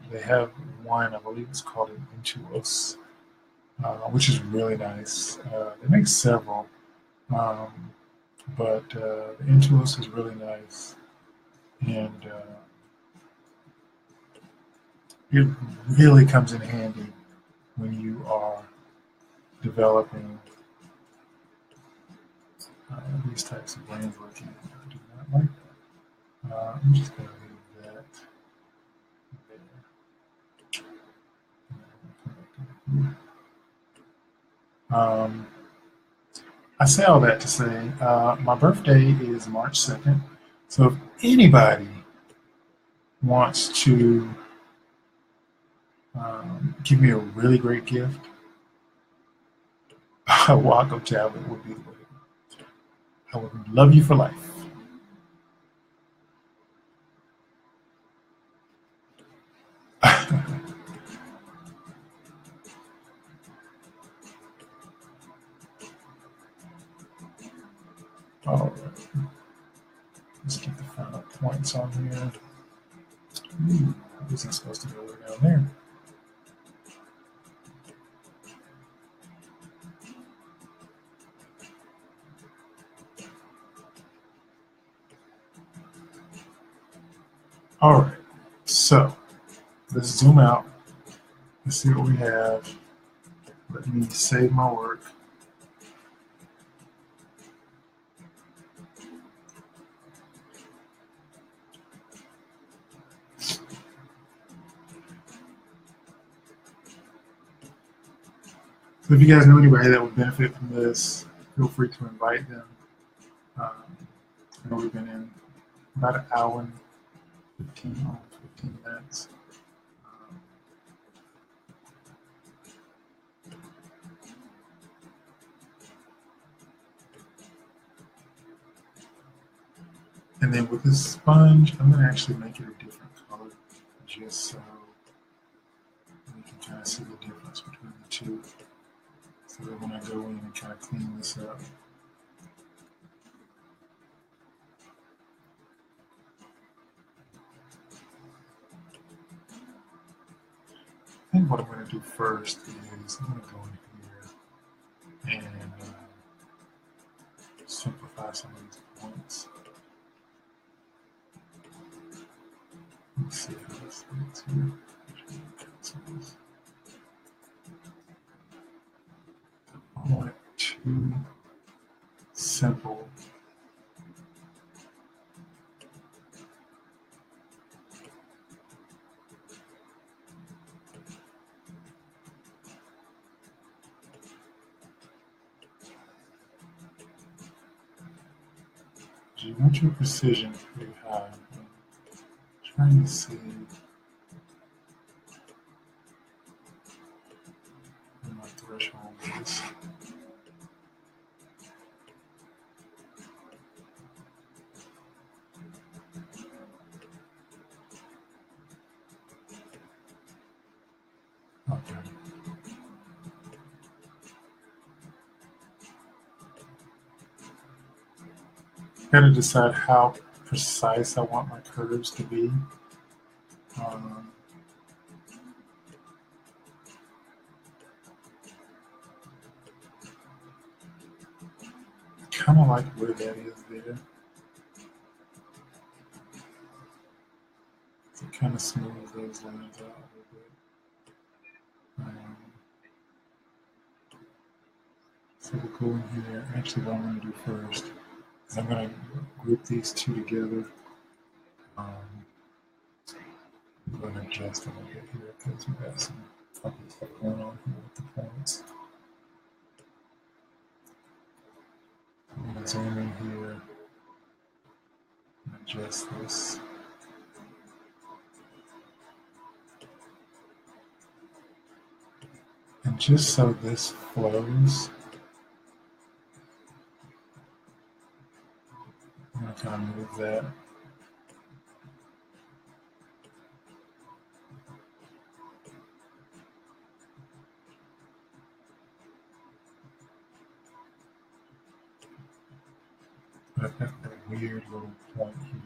they have one, I believe it's called an Intuos, which is really nice. They make several, um, but the Intuos is really nice. And it really comes in handy when you are developing these types of brands looking. I do not like that. I'm just going to leave that there. I say all that to say my birthday is March 2nd. So if anybody wants to give me a really great gift, a Wacom tablet would be the way. I would love you for life. All right. Let's get the final points on here. Ooh, I wasn't supposed to go down there. All right. So let's zoom out. Let's see what we have. Let me save my work. So if you guys know anybody that would benefit from this, feel free to invite them. I know we've been in about an hour and 15 minutes. And then with this sponge, I'm going to actually make it a different color just so you can kind of see the difference between the two. So that when I go in and kind of clean this up, I think what I'm going to do first is I'm going to go in here and simplify some of these points. Let's see how this looks here. I want it too simple. You want your precision pretty high. I'm trying to see what my threshold is. Okay. Got to decide how precise I want my curves to be. Kind of like where that is there. So kind of smooth those lines out a little bit. So we'll go in here. Actually, what I'm going to do first is I'm going to group these two together. I'm going to adjust a little bit here because we've got some funky stuff going on here with the points. I'm going to zoom in here and adjust this. just so this flows, I'm going to kind of move that. But I've got that weird little point here.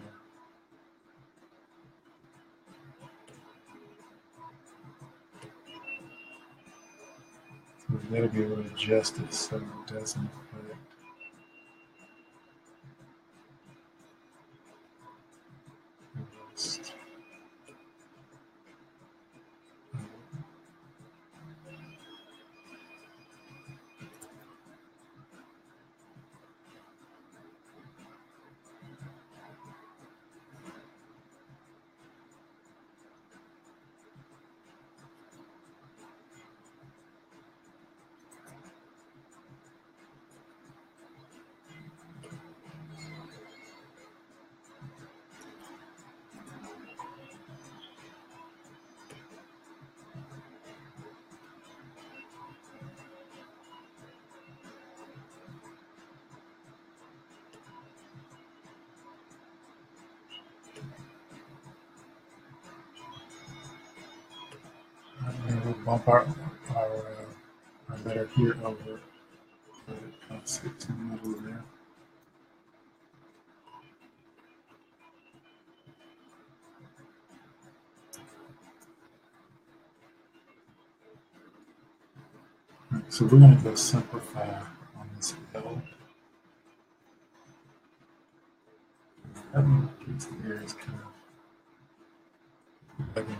So we've got to be able to adjust it so it doesn't affect. Just, we'll bump our letter here over. So it kind of sits in the middle there. So we're going to go simplify on this L. That one gets there is kind of bugging me.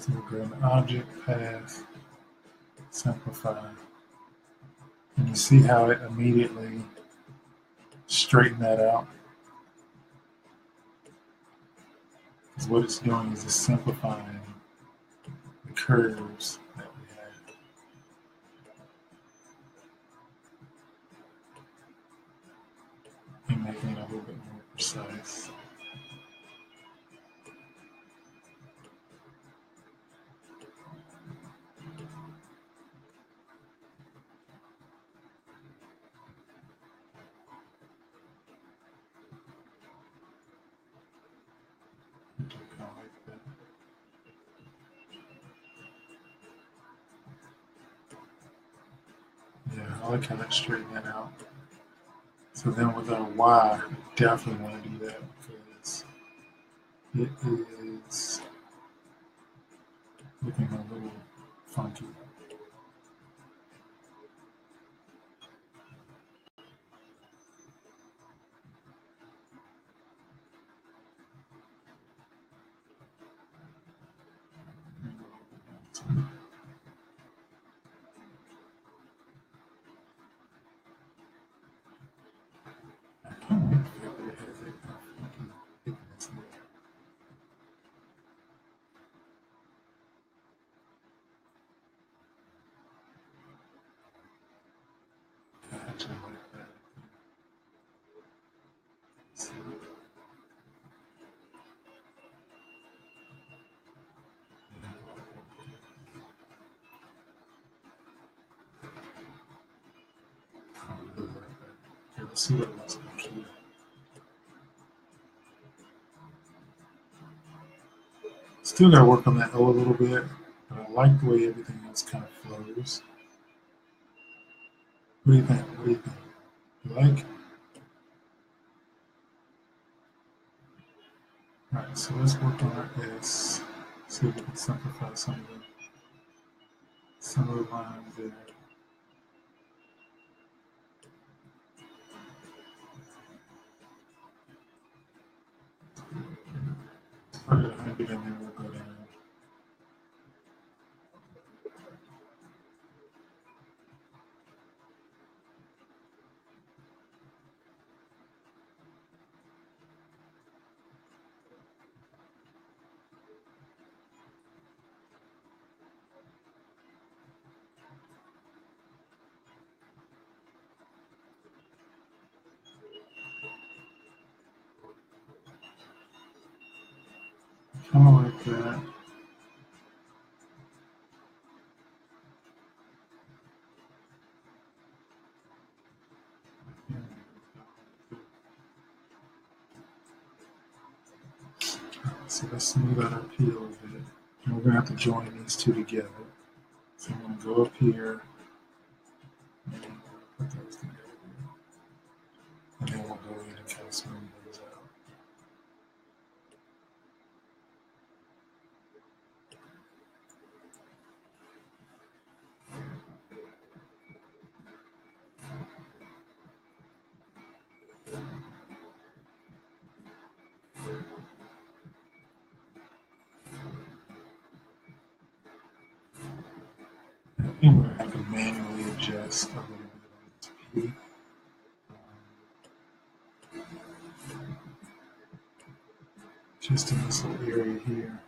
So we'll go in object, path, simplify. And you see how it immediately straightened that out? Because what it's doing is it's simplifying the curves that we have. And making it a little bit more precise. Yeah, I like how that straightened that out. So then with our Y, definitely want to do that because it is looking a little funky. Let's see what it looks like here. Still got to work on that O a little bit, but I like the way everything else kind of flows. What do you think? What do you think? You like? All right, so let's work on our S. See if we can simplify some of the lines there. Put it 100 and then we'll go down. Kind of like that. So let's smooth out our peel a bit. And we're going to have to join these two together. So I'm going to go up here and put those together. And then we'll go in and kind of smooth those out. And we're going to have to manually adjust a little bit on this peel. Just in this little area here.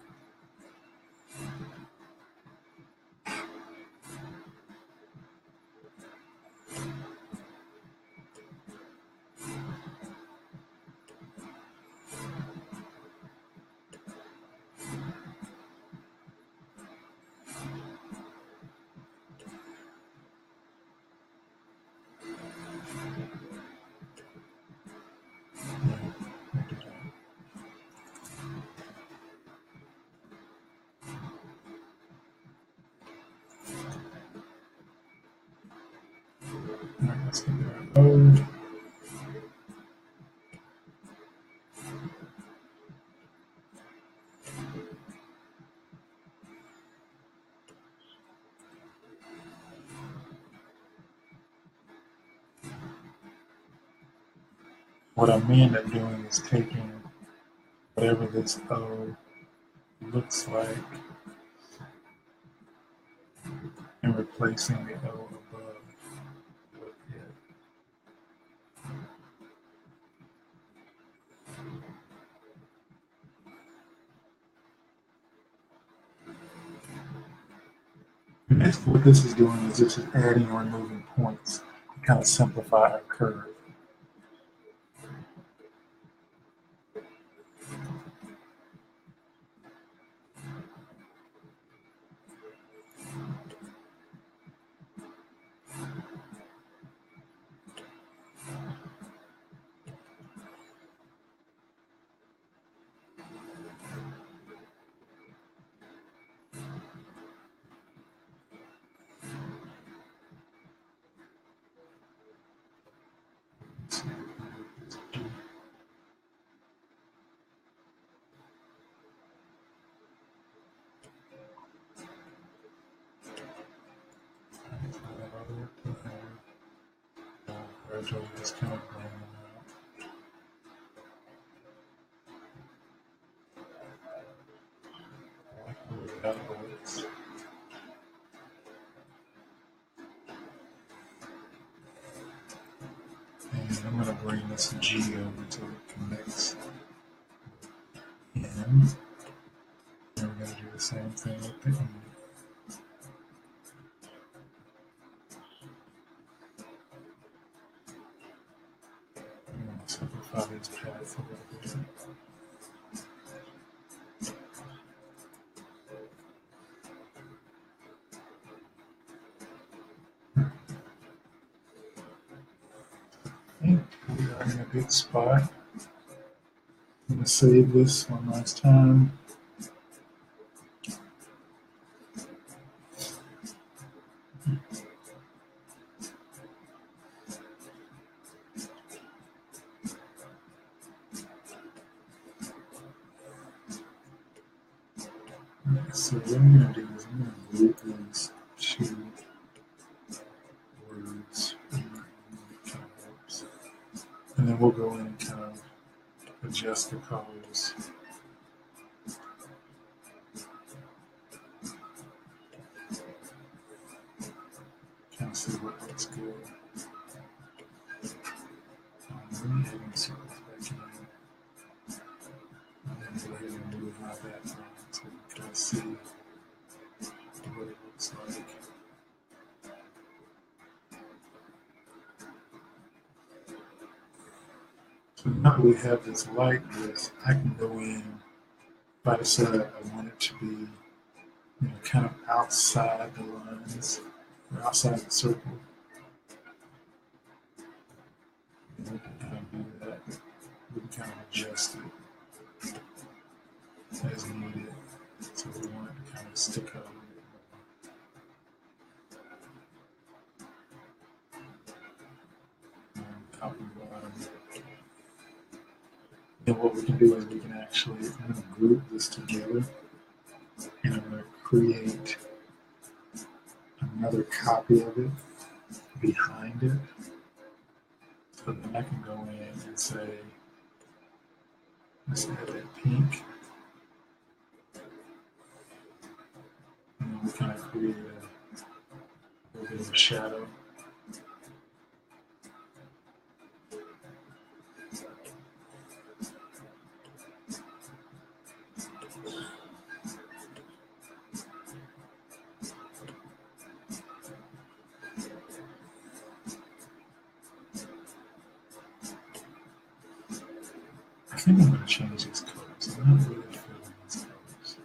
Alright, let's get that O. What I may end up doing is taking whatever this O looks like and replacing the O above with it. Basically, what this is doing is this is adding or removing points to kind of simplify our curve. Gradually just kind of bring them out. And I'm going to bring this G over to it connects in. And we're going to do the same thing with the E. I'm going to simplify these paths a little bit. We are in a good spot. I'm going to save this one last time. So what I'm going to do is I'm going to group these two words, and then we'll go in and kind of adjust the colors. Kind of see what looks good. Let me add some circles back in. And then go ahead and move my background so we can see what it looks like. So now that we have this like this, I can go in, if I decide I want it to be, kind of outside the lines, or outside the circle. And we can kind of do that. We can kind of adjust it. as needed. So we want it to kind of stick out a little bit more. Top and bottom. Then what we can do is we can actually, I'm going to group this together, and I'm going to create another copy of it behind it. So then I can go in and say, let's add that pink. And then we kind of create a little bit of a shadow. I think I'm going to change these colors. I'm not really feeling these colors.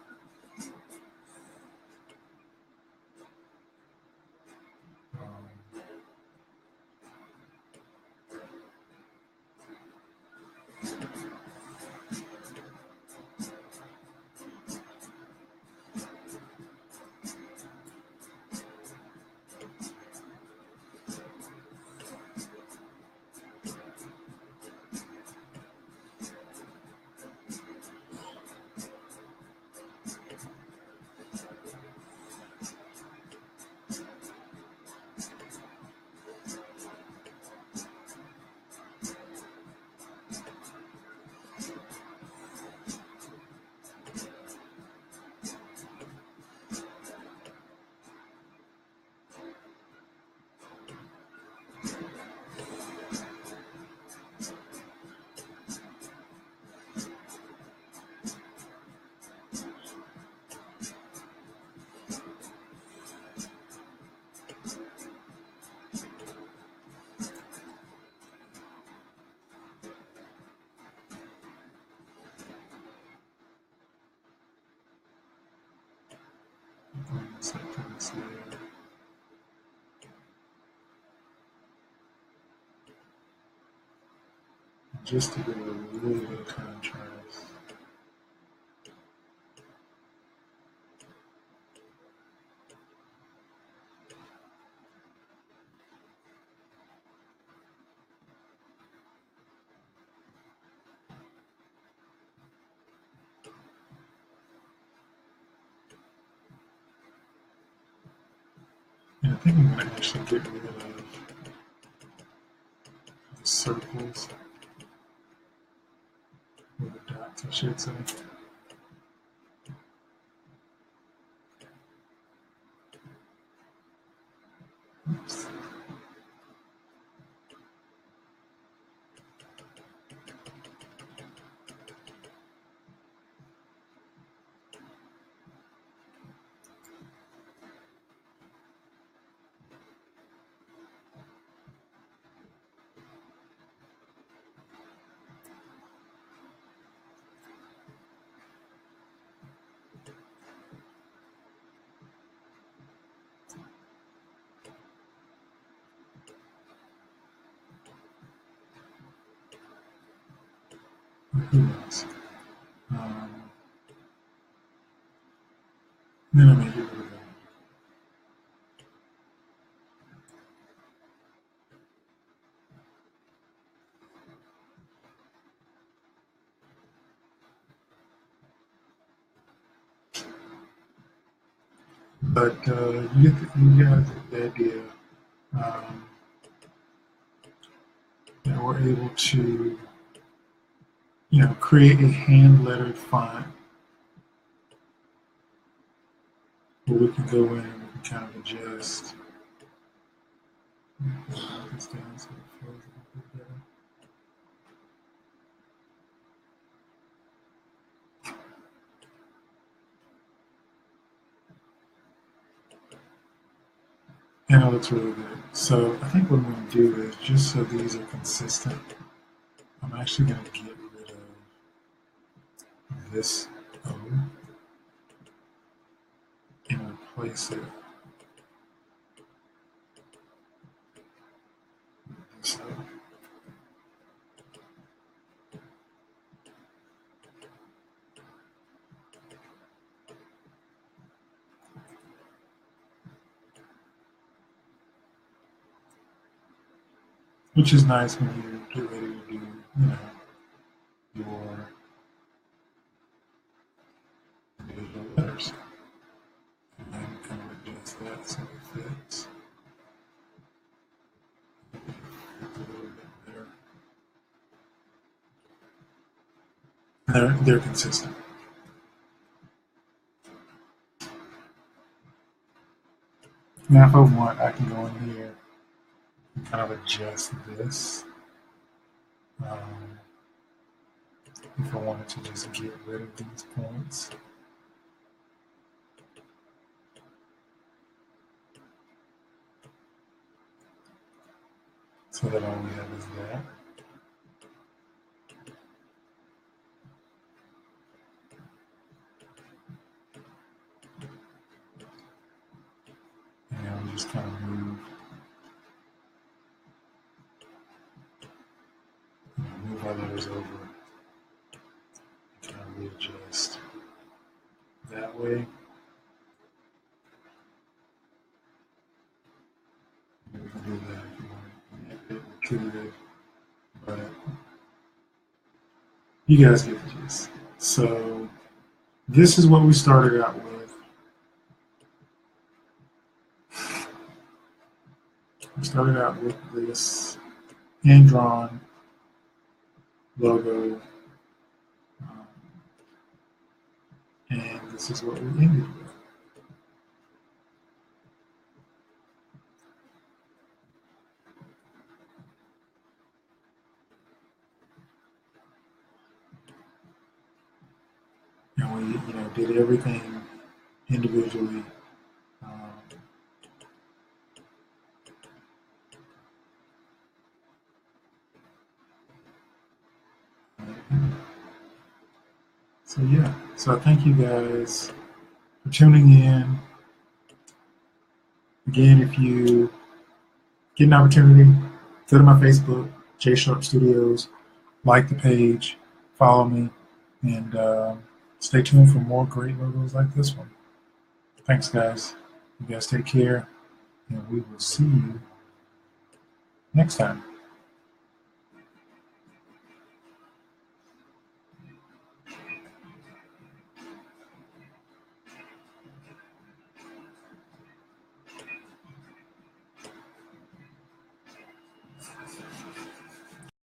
Just to give a little bit of contrast. And I think I'm going to actually get rid of the circles, or the dots, I should say. Oops. Who knows? Then I'm going to get rid of that. But you guys get the idea that we're able to, create a hand-lettered font where we can go in and we can kind of adjust. This down so it flows a little bit better. And it looks really good. So I think what I'm going to do is, just so these are consistent, I'm actually going to get rid of this O and replace it with this O. which is nice when you get ready to do, you know, your individual letters. And then kind of adjust that so it fits. A little bit better. They're consistent. Now, if I want, I can go in here and kind of adjust this. If I wanted to just get rid of these points. So that all we have is that. And now we just kind of move our letters over. Kind of readjust that way. We can do that if you want to nitpick it, but you guys get the gist. So this is what we started out with. We started out with this hand-drawn logo, and this is what we ended with. And we, did everything individually. So yeah, so I thank you guys for tuning in. Again, if you get an opportunity, go to my Facebook, J Sharp Studios, like the page, follow me, and stay tuned for more great logos like this one. Thanks, guys. You guys take care, and we will see you next time.